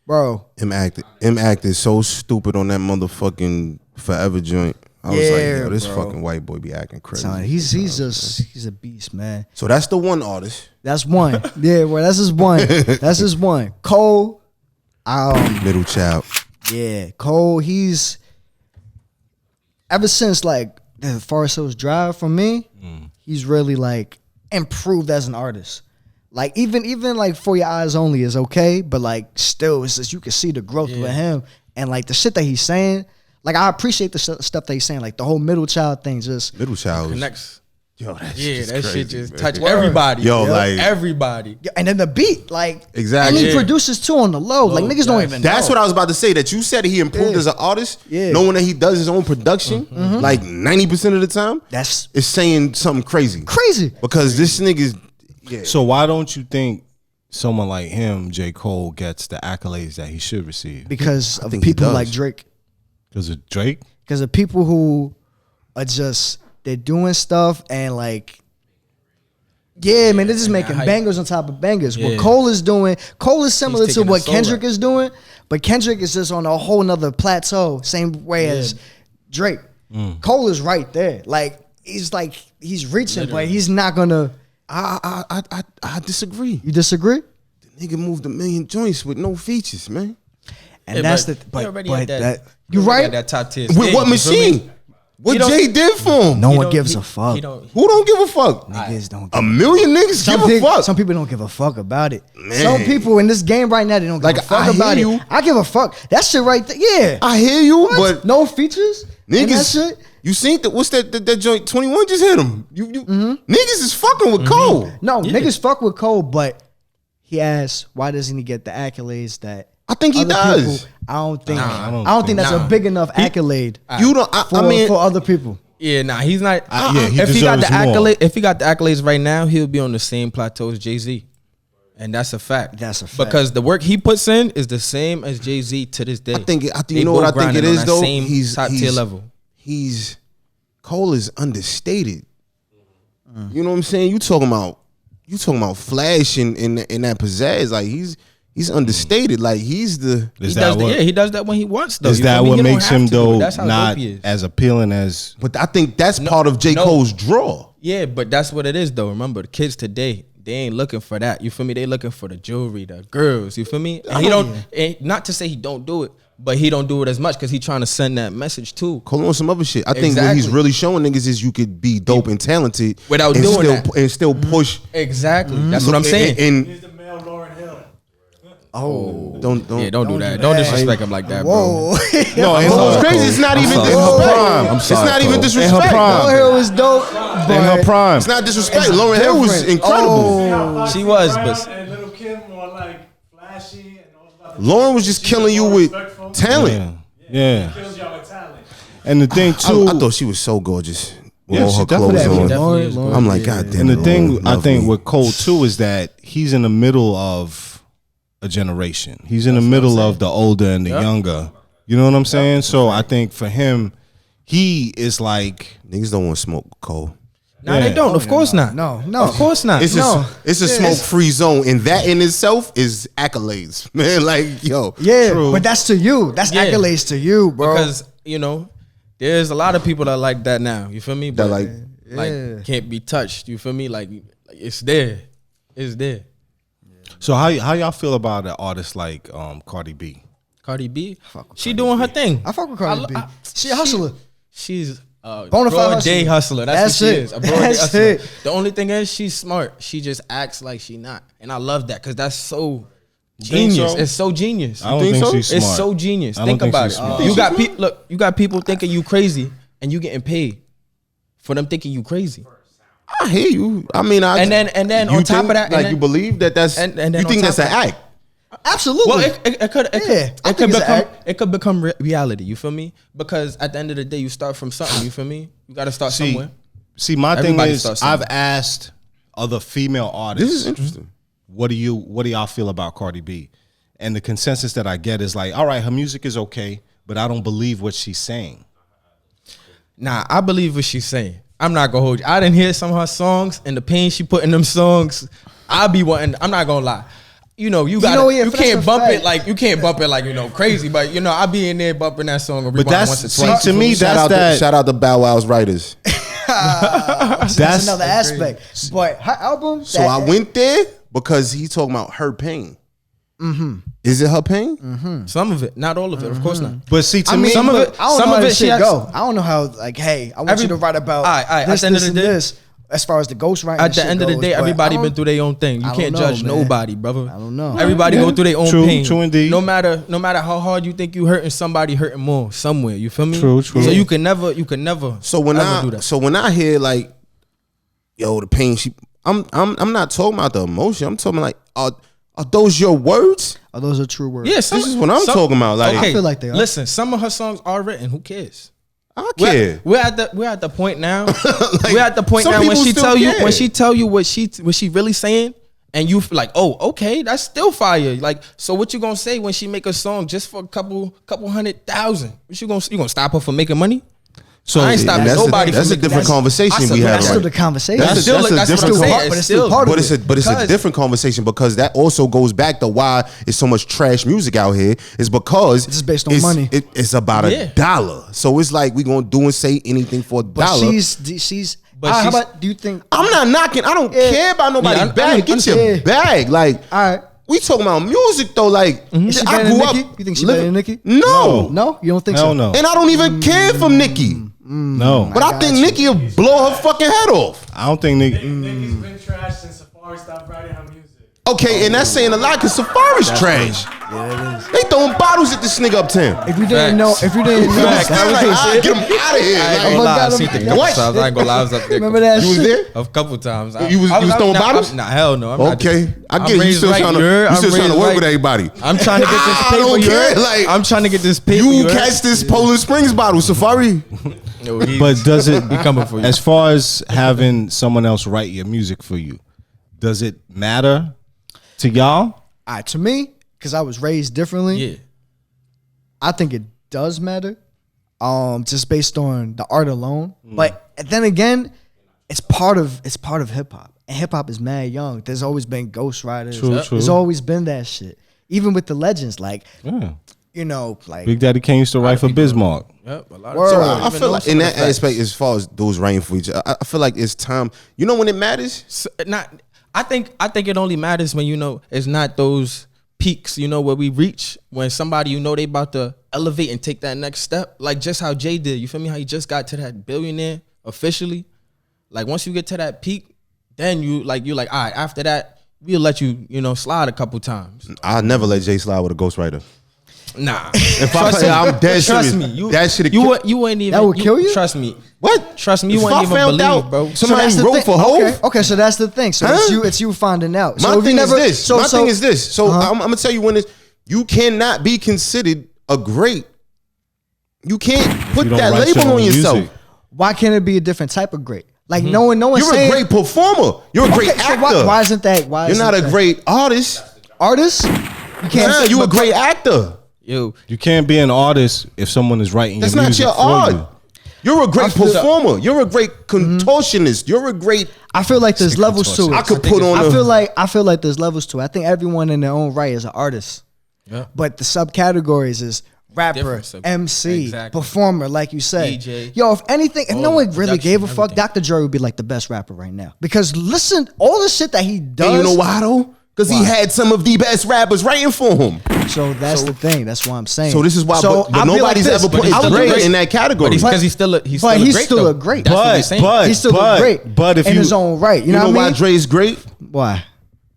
bro. M acted so stupid on that motherfucking Forever joint. I was like, Yeah, yo, this bro. fucking white boy be acting crazy. Son, he's a beast, man. So that's the one artist. That's one. Yeah, well, that's his one. That's his one. Cole, Middle child. yeah, Cole, he's ever since like the Forest Hills Drive for me, he's really like improved as an artist. Like even like For Your Eyes Only is okay, but like still it's just you can see the growth with him and like the shit that he's saying. Like I appreciate the stuff that he's saying, like the whole middle child thing. Just Middle child. Was, Connects. yo, that Yeah, that crazy, shit just man. touched everybody. Yo, like- everybody. and then the beat, like Exactly. and he Yeah. produces too on the low. Like niggas don't even. That's know. what I was about to say. That you said he improved Yeah. as an artist, Yeah. knowing that he does his own production, like 90% of the time. That's It's saying something crazy. crazy. Because this nigga's, yeah. So why don't you think someone like him, J. Cole, gets the accolades that he should receive? Because of think he people does. like Drake. Because of Drake? Because of people who are just they're doing stuff and like. Yeah, man, they're just making hype. bangers on top of bangers. What Yeah. Cole is doing, Cole is similar He's to taking what a soul Kendrick rap. is doing, but Kendrick is just on a whole nother plateau, same way as Drake. Cole is right there. Like he's reaching, but he's not gonna. I disagree. You disagree? The nigga moved 1 million joints with no features, man. And Yeah, that's but the he but already but had that, that- you He already right. got that top tier. With stage, what you feel me? machine? What He don't- Jay did for him? No He one don't- gives he- a fuck. he don't- Who don't give a fuck? Niggas don't. A million niggas give a fuck. Some people don't give a fuck about it. Man. Some people in this game right now, they don't give Like, a fuck I about hear it. you. I give a fuck. That shit right there. Yeah. I hear you, What? but no features. And that niggas, shit. you seen what's that joint 21 just hit him. You niggas is fucking with Cole. No, niggas fuck with Cole, but he asked, why doesn't he get the accolades that I think he other does. people- I don't think. Nah, I don't think that's a big enough accolade. You don't. I mean, for other people. Yeah, nah, he's not. Yeah, he if he got the deserves more. accolade, if he got the accolades right now, he'll be on the same plateau as Jay-Z, and that's a fact. That's a fact. Because the work he puts in is the same as Jay-Z to this day. I think They you know what I both think it grinding on is that though. Same top tier level. Cole is understated. You know what I'm saying? You talking about flash and that pizzazz. Like he's understated. Like he's the. Is He that does, what? he does that when he wants. Though. Is You that feel me? what He don't makes have him to, but though that's how not dope he is. as appealing as? But I think that's part of J. Cole's draw. Yeah, but that's what it is though. Remember, the kids today, they ain't looking for that. You feel me? They looking for the jewelry, the girls. You feel me? And he don't. And not to say he don't do it, but he don't do it as much because he trying to send that message too. Cole on some other shit. I think what he's Exactly. really showing niggas is you could be dope and talented Without and doing still, that. and still push. Exactly. That's what I'm saying. And the male Lauryn Hill. don't Yeah, don't do that. Don't disrespect him like that, bro. No, in What's her, crazy? It's not even sorry. disrespect. prime. It's not even In her disrespect. prime. Lauryn Hill was dope, in her but prime. It's not disrespect. Lauryn Hill was different. incredible. She was, but And Little Kim more like flashy and all about the Lauren was just killing you with talent. Yeah. kills y'all with talent. And the thing too, I thought she was so gorgeous with Yeah, all she her definitely clothes is. on. definitely is. Lauren, I'm like, God damn and it. the thing Lauren, I love think me. with Cole too is that he's in the middle of a generation. He's in the middle of the older and the younger. You know what I'm saying? So I think for him, he is like, Niggas don't want to smoke Cole. nah, they don't. Of course not. No. Of course not. It's No. a smoke free zone, and that in itself is accolades, man. Like, yo, yeah, True. but that's to you. That's Yeah. accolades to you, bro. Because there's a lot of people that like that now. You feel me? that But like can't be touched. You feel me? Like it's there. It's there. so how y'all feel about an artist like Cardi B? Cardi B, she doing her thing. I fuck with Cardi B. She a hustler. She's a Bonafide broad day hustler. hustler. That's what That's she it. is. A broad day That's hustler. it. The only thing is she's smart. She just acts like she not, and I love that because that's so think genius. so? It's so genius. I don't think she's smart. It's so genius. I don't Think think about she's it. smart. You got look. You got people thinking you crazy, and you getting paid for them thinking you crazy. I hear you. I mean, And then you on top think, of that, like and you then- believe that that's and then you on think top that's of an that- act. Absolutely. Well, it could I think it's an act. it could become reality. You feel me? Because at the end of the day, you start from something. You feel me? You got to start somewhere. See, my Everybody thing is, starts I've somewhere. asked other female artists, This is interesting. what do y'all feel about Cardi B? And the consensus that I get is like, all right, her music is okay, but I don't believe what she's saying. Nah, I believe what she's saying. I'm not gonna hold you. I didn't hear some of her songs and the pain she put in them songs. I be wanting. I'm not gonna lie. You can't bump it like crazy, but I be in there bumping that song. But that's once or twice. to me, Shout out to Bow Wow's writers. That's another aspect. But her album. So I went there because he talking about her pain. Mm-hmm. Is it her pain? Some of it, not all of it, of course not. But see, to I me, mean, some of but it- I don't some know of how it this she shit has- go. I don't know how. Like, hey, I want you to write about At this, the end of this, the and day- this. As far as the ghostwriting, At the shit end of the goes, day, but everybody I been through their own thing. You I can't don't know, judge man. nobody, brother. I don't know. Everybody go through their own True, pain. true indeed. No matter how hard you think you hurting, somebody hurting more somewhere. You feel me? True, true. So you can never So when ever do that. so when I hear like, yo, the pain I'm not talking about the emotion. I'm talking like, are those your words? Oh, those are true words. Yeah, This is what I'm talking about. Like, I feel like they are. Listen, some of her songs are written. Who cares? I care. We're at the point now. We're at the point some now when people she still tell you care. what she really saying, and you like, oh, okay, that's still fire. Like, so what you gonna say when she make a song just for a couple 100,000? What you gonna stop her from making money? so I ain't stopping that's nobody. that's a from different making- conversation we have. That's still Right? the conversation. That's still a that's what different I'm saying. con- but it's still part of But it's a Because- different conversation because that also goes back to why it's so much trash music out here. Is because It's based on money. It's about $1. So it's like we gonna do and say anything for $1. But she's. But how she's- about? Do you think? I'm not knocking. I don't Yeah. care about nobody's Yeah, I bag. Get your understand. bag. Like, All right. we talking about music though. Like, Is she I better than grew up. Nicki? You think she living- better than Nicki? No. No, you don't think hell so? no, And I don't even care for Nicki. no. But I think Nicki will blow her fucking head off. I don't think Nick. Nicki's been trash since Safari stopped writing her music. Okay, and that's saying a lot because Safari's trash. Yeah, it is. They throwing bottles at this nigga uptown. If you didn't know, Like, get him out of here. I ain't Like, gonna lie, I God, seen the couple what? times. I ain't gonna lie, I was up there. Remember that You was shit? there? A couple times. You was throwing nah, bottles? Nah, hell no. I'm not Okay, just- I I'm get you raised still right, trying to you're- you I'm still trying to raised work right. with everybody. I'm trying to get this I paper. don't you care. heard? Like, I'm trying to get this paper. you heard? catch this Poland Springs bottle, Safari. Yo, he- But does it he coming for you? as far as having someone else write your music for you? Does it matter to y'all? All right, to me, because I was raised differently, Yeah. I think it does matter. Just based on the art alone. But then again, it's part of hip hop. And hip hop is mad young. There's always been ghostwriters. True, true. There's always been that shit. Even with the legends, like Yeah. you know, like Big Daddy Kane used to write for Bismarck. Yep, a lot Word. of So people I even feel know like some in of that the facts. aspect, as far as those writing for each other, I feel like it's time. You know when it matters? I think it only matters when it's not those peaks, where we reach when somebody they about to elevate and take that next step. Like just how Jay did. You feel me? How he just got to that billionaire officially. Like once you get to that peak, then you're like, all right, after that, we'll let you, slide a couple times. I'll never let Jay slide with a ghostwriter. Nah. If I Trust play, me. I'm dead Trust serious. me. That shit You wouldn't even. That would kill you? Trust me. What? Trust me. You If wouldn't I even found believe, out bro. somebody that's the wrote thing. for Hov. Okay, so that's the thing. So Huh? it's you finding out. My So if you thing never, is this. So, My so, thing is this. So I'm gonna tell you when this. You cannot be considered a great. You can't put you don't that write your label own on yourself. music. why can't it be a different type of great? Like no one's You're saying a great performer. You're a great Okay, so actor. why isn't that? Why You're isn't not a that- great artist. artist? You can't. Nah, say- you a but- great actor. Yo, You can't be an artist if someone is writing That's your not music your for art. you. You're a great I feel- performer. You're a great contortionist. You're a great. I feel like there's levels to it. I could put on. I feel like there's levels to it. I think everyone in their own right is an artist. Yeah. But the subcategories is rapper, Different sub- MC, Exactly. performer, like you said. DJ. Yo, if anything, if no All one that, really production, gave a fuck, everything. Dr. Dre would be like the best rapper right now. Because listen, all the shit that he does. And you know why though? Because he Why? had some of the best rappers writing for him. So that's the thing. That's why I'm saying. So this is why. So but I'll be like nobody's this, ever but put I would do Dre this. in that category. because he's still a great. He's still though. a great. That's what we're saying. He's still a great. But if in you his own right. You You know know what I why mean? Dre's great? Why?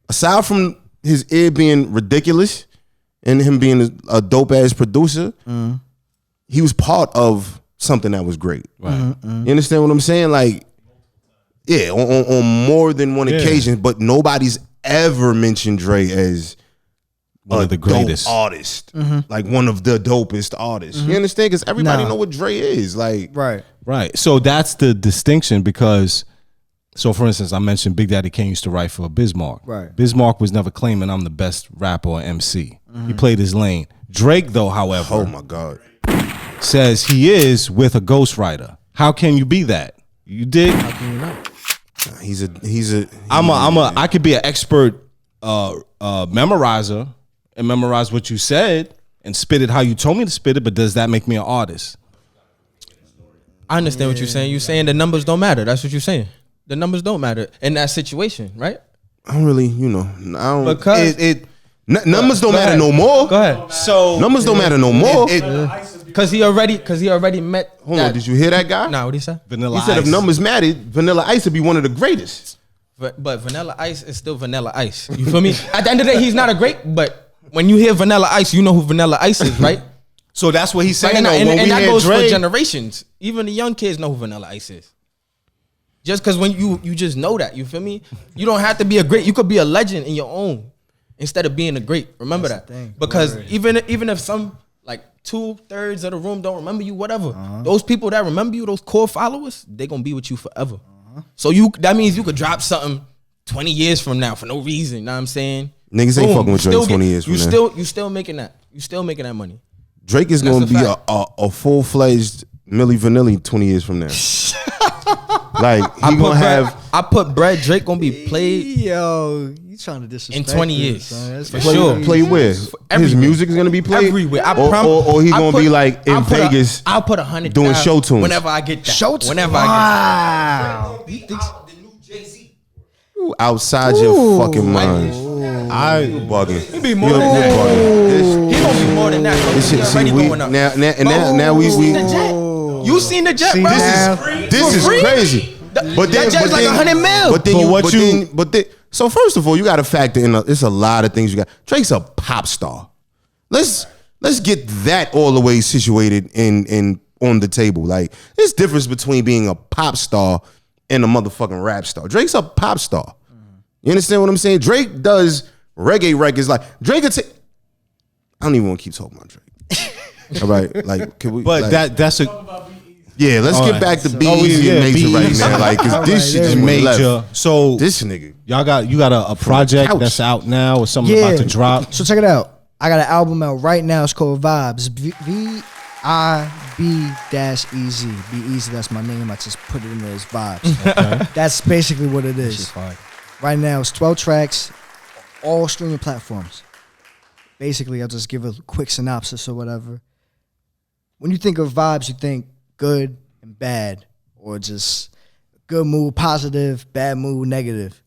Aside from his ear being ridiculous and him being a dope ass producer, he was part of something that was great. Right. You understand what I'm saying? Like, yeah, on more than one Yeah. occasion, but nobody's ever mentioned Dre as One a of the dope greatest. artist, like one of the dopest artists. You understand? Because everybody Nah. know what Dre is. Like, Right. Right. So that's the distinction because, so for instance, I mentioned Big Daddy Kane used to write for Bismarck. Right. Bismarck was never claiming I'm the best rapper or MC. He played his lane. Drake, though, however, oh my God. says he is with a ghostwriter. How can you be that? You dig? He's a I could be an expert memorizer and memorize what you said and spit it how you told me to spit it, but does that make me an artist? I understand what you're saying. You're saying the numbers don't matter. That's what you're saying. The numbers don't matter in that situation, right? I don't really, I don't. Because numbers don't Go matter ahead. no more. Go ahead. So Numbers don't matter no more. Because he already met. Hold on, did you hear that guy? Nah, what he said? Vanilla He said if Ice. numbers mattered, Vanilla Ice would be one of the greatest. But Vanilla Ice is still Vanilla Ice. You feel me? At the end of the day, he's not a great. But when you hear Vanilla Ice, you know who Vanilla Ice is, right? So that's what he's saying. and though. When we that hear goes Dre, for generations. Even the young kids know who Vanilla Ice is. Just because when you just know that, you feel me? You don't have to be a great. You could be a legend in your own instead of being a great. Remember That's the that. thing. Because even if some like 2/3 of the room don't remember you, whatever, those people that remember you, those core followers, they gonna be with you forever. So that means you could drop something 20 years from now for no reason. You know what I'm saying? Niggas ain't fucking with Dre Still 20 years from now. You still making that. You still making that money. Drake is That's going a to be fact. a full-fledged Milli Vanilli 20 years from now. Like, he going to have... I put Brad Drake gonna be played Yo, you trying to disrespect in 20 this, years. son. That's For crazy. sure. Play where? His Everywhere. music is going to be played? Everywhere. Or he going to be like in Vegas I'll put 100 doing show tunes. whenever I get that. Show tunes? Whenever I get that. outside your fucking mind. You bugging. He be more than that. Bugging. He gonna be more than that. This He shit, see, already we, going up. now we You seen the jet? You seen the jet, bro? this is crazy. That Jack's like 100 mil. So first of all, you got to factor in. It's a lot of things you got. Drake's a pop star. Let's get that all the way situated in on the table. Like, there's difference between being a pop star and a motherfucking rap star. Drake's a pop star. You understand what I'm saying? Drake does reggae records. Like, Drake could take. I don't even want to keep talking about Drake. All right, like, can we? But like, that's a. Yeah, let's get back to B-Eazy and Major right now. Like, cause this shit is Major. So this nigga, you got a project that's out now or something about to drop. So check it out. I got an album out right now. It's called Vibes. VIB-EZ. Be Easy. That's my name. I just put it in there as Vibes. Okay. That's basically what it is. Right now, it's 12 tracks, all streaming platforms. Basically, I'll just give a quick synopsis or whatever. When you think of vibes, you think good and bad, or just good mood, positive, bad mood, negative.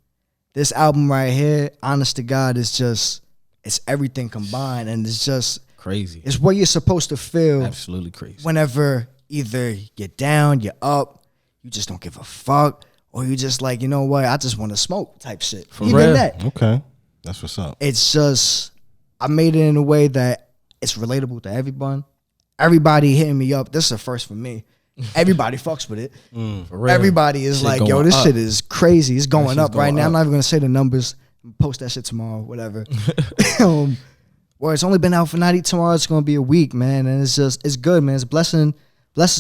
This album right here, honest to God, is just, it's everything combined, and it's just crazy. It's what you're supposed to feel. Absolutely crazy. Whenever either you're down, you're up, you just don't give a fuck, or you just like, you know what, I just want to smoke type shit. For Even real? that. Okay. That's what's up. It's just, I made it in a way that it's relatable to everyone. Everybody hitting me up. This is a first for me. Everybody fucks with it. For real. Everybody is Shit like, going yo, this up. shit is crazy. It's going up right going now. up. I'm not even going to say the numbers. Post that shit tomorrow, whatever. Well, it's only been out for 90 tomorrow. It's going to be a week, man. And it's just, it's good, man. It's blessings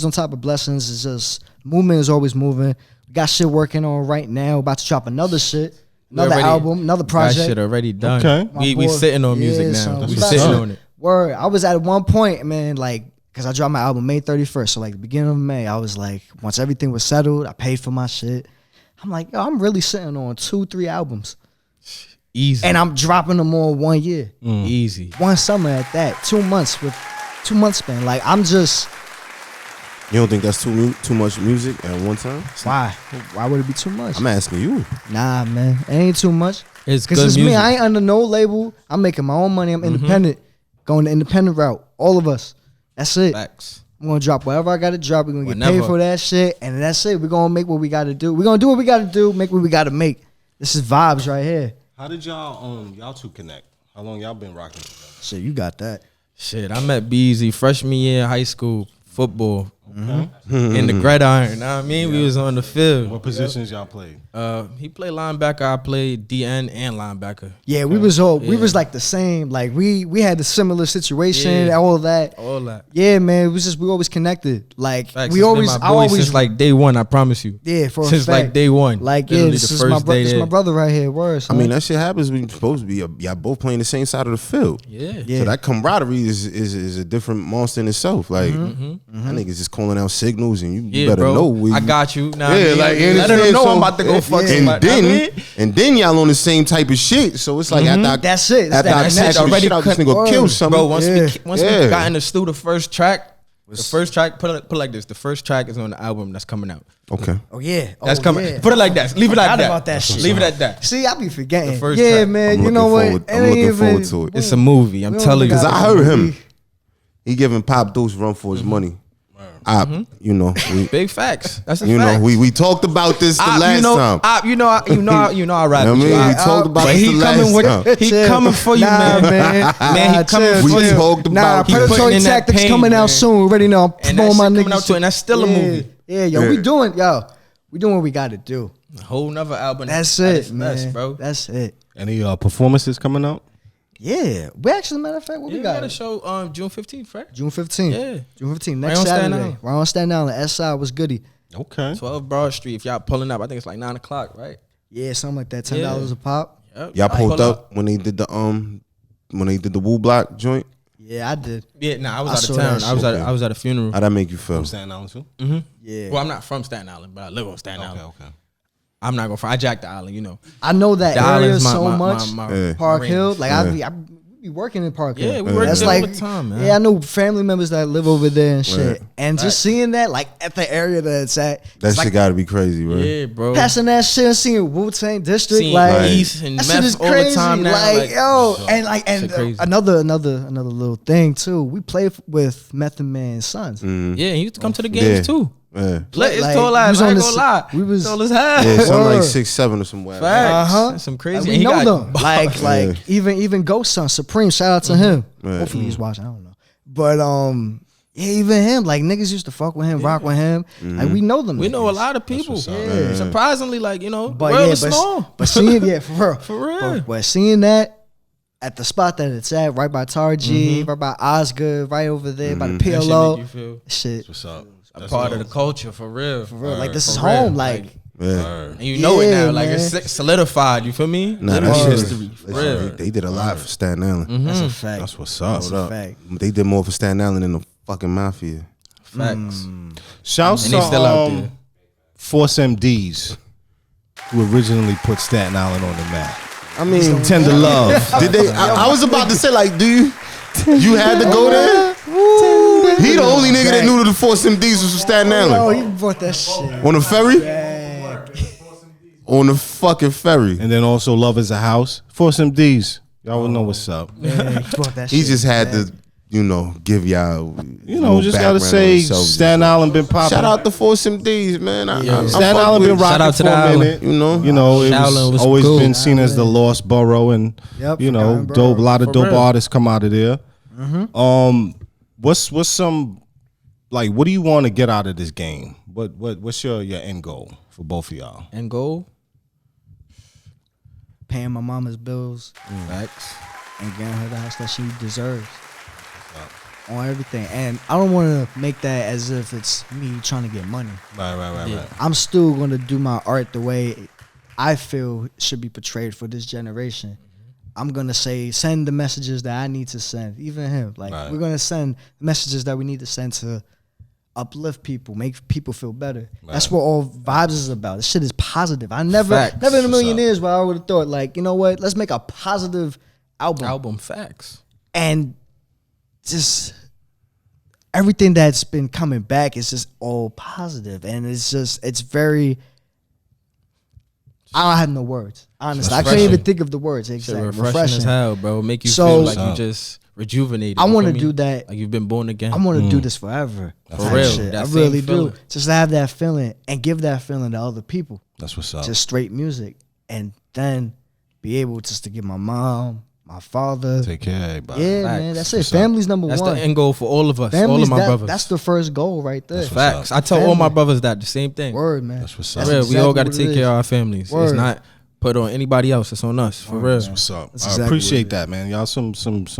on top of blessings. It's just, movement is always moving. We got shit working on right now. About to drop another shit. Another album, another project. That shit already done. Okay. We sitting on music now. son, We about sitting to- on it. Word. I was at one point, man, like, because I dropped my album May 31st. So, like, the beginning of May, I was like, once everything was settled, I paid for my shit. I'm like, yo, I'm really sitting on 2-3 albums. Easy. And I'm dropping them all 1 year. Easy. One summer at that. 2 months with 2 months span. Like, I'm just, you don't think that's too much music at one time? why? Why would it be too much? I'm asking you. Nah, man. It ain't too much. It's Because good it's me. music. I ain't under no label. I'm making my own money. I'm independent. Going the independent route. All of us. That's it. Facts. I'm going to drop whatever I got to drop. We're going to get Whenever. paid for that shit. And that's it. We're going to make what we got to do. We're going to do what we got to do. Make what we got to make. This is vibes right here. How did y'all two connect? How long y'all been rocking together? Shit, you got that. Shit, I met B-Eazy freshman year in high school, football. In the gridiron, you know what I mean? We was on the field. What positions y'all played? He played linebacker, I played DN and linebacker. Yeah, we was like the same. Like we had a similar situation, Yeah. all that. All that. Yeah, man. It was just we always connected. Like Facts. we It's been always, my I boy always since like day one, I promise you. yeah, for a Since fact. like day one. Like yeah, Literally this the is my first day this is my there. brother right here. Word, I son. mean, that shit happens when you're supposed to be y'all both playing the same side of the field. Yeah. So that camaraderie is a different monster in itself. Like that niggas just calling out signals and you Yeah, better bro. know where I you- got you. Nah, Yeah, like you let them understand? know So- I'm about to go fuck and somebody. then y'all on the same type of shit. So it's like after That's it. It's after that I connection. tackle the Already shit out, this cut- nigga kill something. Bro, once we Yeah. got in the studio, the first track, put it like this. The first track is on the album that's coming out. Okay. oh yeah, That's oh, coming. Yeah. Put it like that. Leave it like Forgot that. about that shit. Leave it at that. See, I be forgetting. The first Yeah, track. man. I'm You know what? looking forward- I'm looking forward to it. It's a movie. I'm we don't telling you. look Because out I for heard the him. movie. He giving Pop Deuce run for his money. You know, Big facts. That's a you fact. know, we talked about this the last time. You know, I rap. I with mean, you. we talked about But this he the coming last with time. he Chill. coming for you, Nah, man. Man, he coming chill, for We you. talked Nah, about He putting predatory in that tactics pain, coming man. out soon. Already know. I'm And that promoting my shit niggas. coming out too, and that's still a Yeah. movie. Yeah, yo, we doing what we got to do. A whole nother album. That's at it, its best, man, bro. That's it. Any performances coming out? Yeah, we actually, matter of fact, what Yeah, we got? a show June 15th, right? June 15th. Yeah. June 15th. Right Next on Staten Saturday. Island. Right on Staten Island. S side was goody. Okay. 12 Broad Street. If y'all pulling up, I think it's like 9 o'clock, right? Yeah, something like that. $10 a pop. Yep. Y'all Pull pulled up when they did the Woo Block joint. Yeah, I did. Yeah, nah, I I was out saw of town. that I was shit. at I was at a funeral. How'd that make you feel? From Staten Island too? Yeah. Well, I'm not from Staten Island, but I live on Staten Island. Okay. I'm not gonna. I jacked the island, you know. I know that The area island's so much. Yeah. Park range. Hill. Like, Yeah. I be working in Park Yeah, Hill. we work That's there like, all the time, man. Yeah, I know family members that live over there and shit. Right. And just seeing that, like, at the area that it's at. That it's shit like gotta be crazy, bro. Yeah, bro. passing that shit and seeing Wu-Tang District. Seeing like, East and that shit meth is all the crazy. time now, Like, like, yo, so, and shit crazy. another little thing, too. We play with Method Man's sons. Yeah, he used to come to the games Yeah. too. Yeah. It's Like, tall we ass. was I on ain't the gonna s- lie. we was- tall as hell. Yeah, something like Word. 6'7" or some wild. Facts. Some crazy. Like, and we he know got- them. Like even Ghost Son Supreme. Shout out to him. Hopefully he's watching. I don't know. But yeah, even him. Like niggas used to fuck with him, rock with him. Like we know them. We know a niggas. lot of people. Yeah. Surprisingly, like But world yeah, is small. but seeing for real, For real. But seeing that at the spot that it's at, right by Tarji, right by Osgood, right over there by the That shit PLO, make you feel shit. What's up? a part of the culture for real. For real. Like this is For real. home. Like Yeah. and you know it Yeah, now. Like man. it's solidified. You feel me? Nah, Living that shit history. For listen, real. they did a lot for Staten Island. that's a fact. That's what's up. That's a fact. They did more for Staten Island than the fucking mafia. Facts. Shouts And to they still out there. Force MDs, who originally put Staten Island on the map. I mean, Tender Love. did they? I was about to say, like, do you had to go there? He the only nigga that knew that the Force MDs was from Staten Oh, Island. he brought that shit. On the ferry? back. On the fucking ferry. And then also Love is a House. Force MDs. Y'all will know what's up. Yeah, he brought that He shit just had back. to, give y'all. Just gotta say Staten Island been popping. Shout out to Force MDs, man. I Staten fuck Island with been it. rocking Shout out to for the a island. minute. You know? It Shaolin was always cool. been seen as the lost borough, and Yep, you know, forgotten borough. dope. A lot of For dope real. artists come out of there. What's some like? What do you want to get out of this game? What's your end goal for both of y'all? And goal. Paying my mama's bills Facts. and getting her the house that she deserves. On everything. And I don't want to make that as if it's me trying to get money. Right. I'm still going to do my art the way I feel it should be portrayed for this generation. I'm going to send the messages that I need to send. Even him. Like, Right. we're going to send messages that we need to send to uplift people, make people feel better. That's what all vibes is about. This shit is positive. I never in a million years where I would have thought, like, you know what? Let's make a positive album. Facts. And just everything that's been coming back is just all positive, and it's very. I don't have no words. Honestly, I couldn't even think of the words. Shit Exactly, refreshing as hell, bro. Make you So- feel like you just rejuvenated. I you want to feel do me? that. Like you've been born again. I want to do this forever. For type real, shit. that I same really do. feeling. Just to have that feeling and give that feeling to other people. That's what's up. Just straight music, and then be able just to give my mom, my father. Take care of everybody. Yeah, Facts. man, that's it. What's up? Family's number That's one. the end goal for all of us. all Family's of my brothers. That's the first goal right there. That's what's Facts. I tell all my Family. brothers that the same thing. Word, man. That's what's For up. real, we exactly all got to what it take is. care of our families. Word. It's not put on anybody else. It's on us. For real. That's what's up. That's I exactly appreciate what it that, man. Y'all some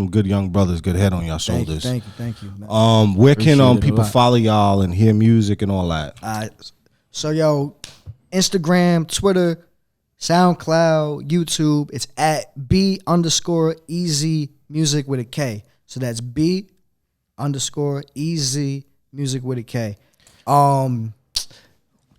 good young brothers, good head on y'all Thank you, shoulders. thank you, man. Where can Appreciate it a people lot. follow y'all and hear music and all that? So yo, Instagram, Twitter, SoundCloud, YouTube. It's at B_Easy Music with a K. So that's B_Easy Music with a K.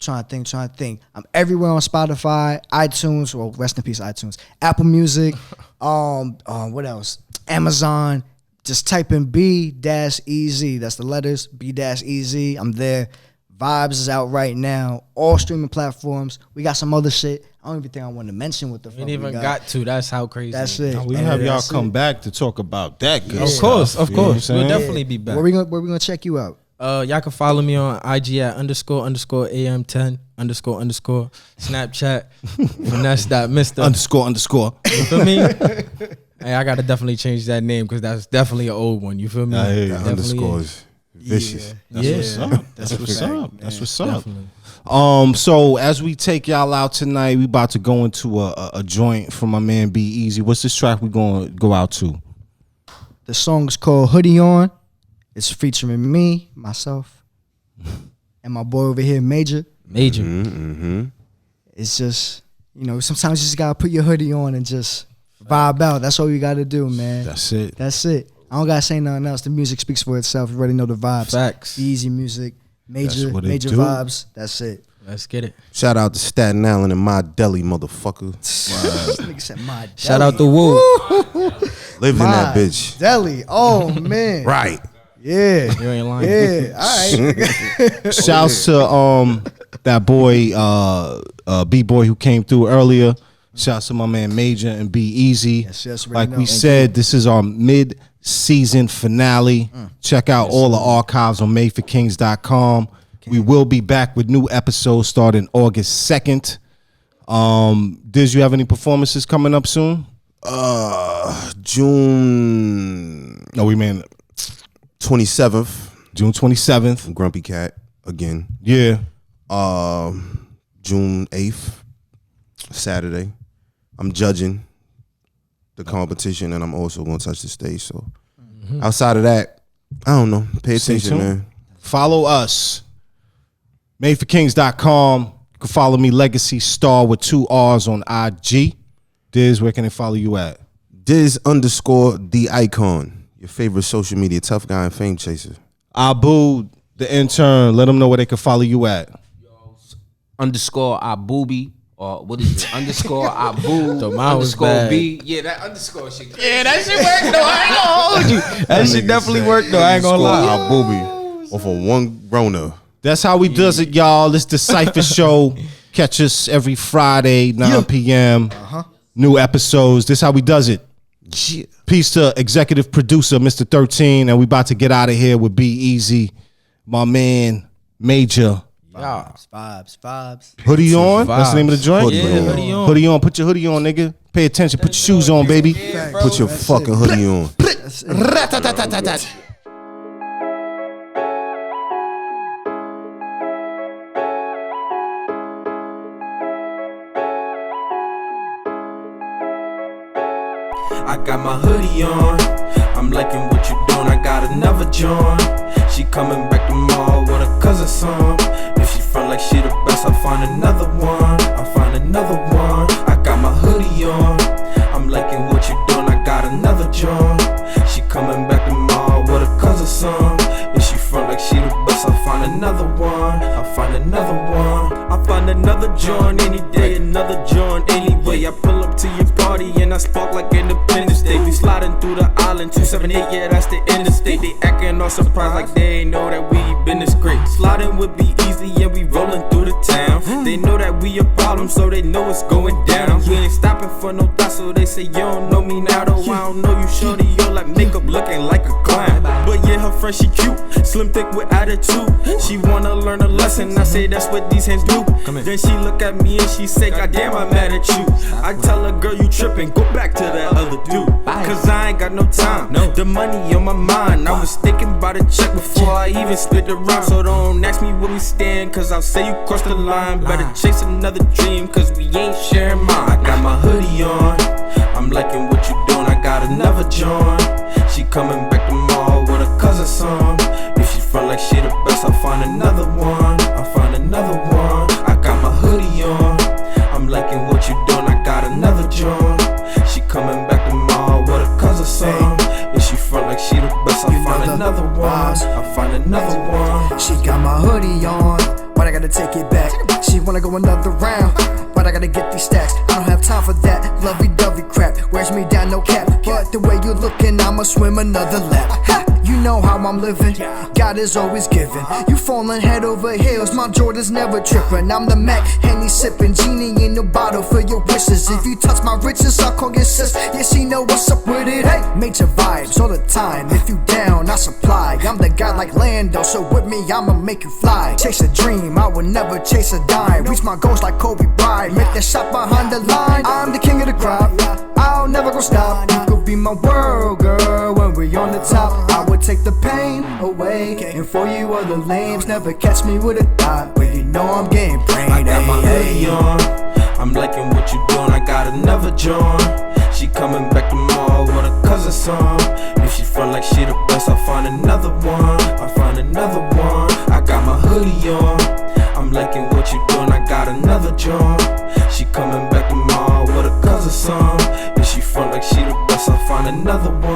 Trying to think. I'm everywhere on Spotify, iTunes. Well, rest in peace, iTunes. Apple Music. What else? Amazon. Just type in B-Easy. That's the letters B-Easy. I'm there. Vibes is out right now. All streaming platforms. We got some other shit. I don't even think I want to mention what the fuck Ain't we even got. got to. That's how crazy. That's it is. it. We And have y'all that's come it. back to talk about that good Of stuff. course, of You know what I'm course. We'll saying? definitely be back. Where we gonna check you out? Y'all can follow me on IG at __ AM10 _ Snapchat finesse.mister. _ You feel me? Hey, I gotta definitely change that name because that's definitely an old one. You feel me? I hear you. The Definitely underscore is. is vicious. That's what's up. That's what's up. That's what's up. Definitely. So as we take y'all out tonight, we about to go into a joint from my man Be Easy. What's this track we gonna go out to? The song's called Hoodie On. It's featuring me, myself, and my boy over here, Major. It's just, sometimes you just gotta put your hoodie on and just vibe out. That's all you gotta do, man. That's it. That's it. I don't gotta say nothing else. The music speaks for itself. You already know the vibes. Facts. Easy music, major what it major do. vibes. That's it. Let's get it. Shout out to Staten Island and my deli, motherfucker. This nigga said my Shout deli. out to Woo. Lived in My that bitch. deli. Oh man. Right. Yeah. You ain't lying. Yeah. All right. Shouts to that boy B-boy who came through earlier. Shouts to my man Major and Be Easy. Yes, like know. we said, this is our mid-season finale. Check out all the archives on madeforkings.com. We will be back with new episodes starting August 2nd. Diz, you have any performances coming up soon? June. No, we mean 27th. June 27th. Grumpy Cat again. Yeah. June 8th, Saturday. I'm judging the competition, and I'm also going to touch the stage. So outside of that, I don't know. Pay attention, man. Follow us. MadeForKings.com. You can follow me, Legacy Star with 2 R's on IG. Diz, where can they follow you at? Diz_the icon. Your favorite social media tough guy and fame chaser. Abu, the intern. Let them know where they can follow you at. _Abubi. Or what is it? _Abu. So mine was bad. B. Yeah, that underscore shit. Yeah, that shit worked though. I ain't gonna hold you. That shit definitely worked though. I ain't gonna lie. Booby off of one groaner. That's how we does it, y'all. It's the DaCypha Show. Catch us every Friday, 9 p.m. New episodes. This how we does it. Yeah. Peace to executive producer, Mr. 13. And we about to get out of here with Be Easy. My man, Major. Vibes. Hoodie on. That's the name of the joint. Hoodie on. Hoodie on. Put your hoodie on, nigga. Pay attention. Put your shoes on, baby. Put your fucking hoodie on. I got my hoodie on. I'm liking what you doing. I got another joint. She coming back tomorrow with a cousin song. If she front like she the best, I'll find another one. I got my hoodie on. I'm liking what you doing. I got another joint. She coming back tomorrow with a cousin song. If she front like she the best, I'll find another one. I find another joint any day, another joint anyway. I pull up to your party and I spark like Independence Day. We sliding through the island, 278, yeah, that's the interstate. They acting all surprised like they ain't know that we been this great. Sliding would be easy and we rolling through the town. They know that we a problem, so they know it's going down. We ain't stopping for no thought, so they say you don't know me now, though I don't know you, shorty. You're like makeup looking like a clown. But yeah, her friend, she cute, slim, thick with attitude. She wanna learn a lesson, I say that's what these hands do. Then she look at me and she say, God damn, I'm mad at you. I tell her, girl, you tripping, go back to that other dude. Cause I ain't got no time, the money on my mind. I was thinking about a check before I even split the rhyme. So don't ask me where we stand, cause I'll say you crossed the line. Better chase another dream, cause we ain't sharing mine. I got my hoodie on, I'm liking what you doing. I got another joint. She coming back tomorrow with a cousin song. If she front like she the best, I'll find another one. I got my hoodie on, I'm liking what you doing. I got another joint. She coming back tomorrow with a cousin song. If she front like she the best, I'll find another one. She got my hoodie on, but I gotta take it back. She wanna go another round, but I gotta get these stacks. I don't have time for that lovey-dovey crap. Wears me down, no cap. But the way you looking, I'ma swim another lap. Ha! You know how I'm living, God is always giving. You falling head over heels, my Jordan's never tripping. I'm the Mac, Henny sipping, genie in the bottle for your wishes. If you touch my riches, I'll call your sis. Yeah, she know what's up with it. Hey, major vibes all the time. If you down, I supply. I'm the guy like Lando, so with me, I'ma make you fly. Chase a dream, I will never chase a dime. Reach my goals like Kobe Bryant. Make that shot behind the line. I'm the king of the crowd, I'll never go stop. You could be my world, girl, when we on the top. I would take the pain away, and for you other lames, never catch me with a thought. But you know I'm getting brain. I got my hoodie on, I'm liking what you doing. I got another joint. She coming back tomorrow with a cousin song. If she front like she the best, I'll find another one. I got my hoodie on, I'm liking what you doing. I got another joint. She coming back tomorrow with a cousin song. If she front like she the best, I'll find another one.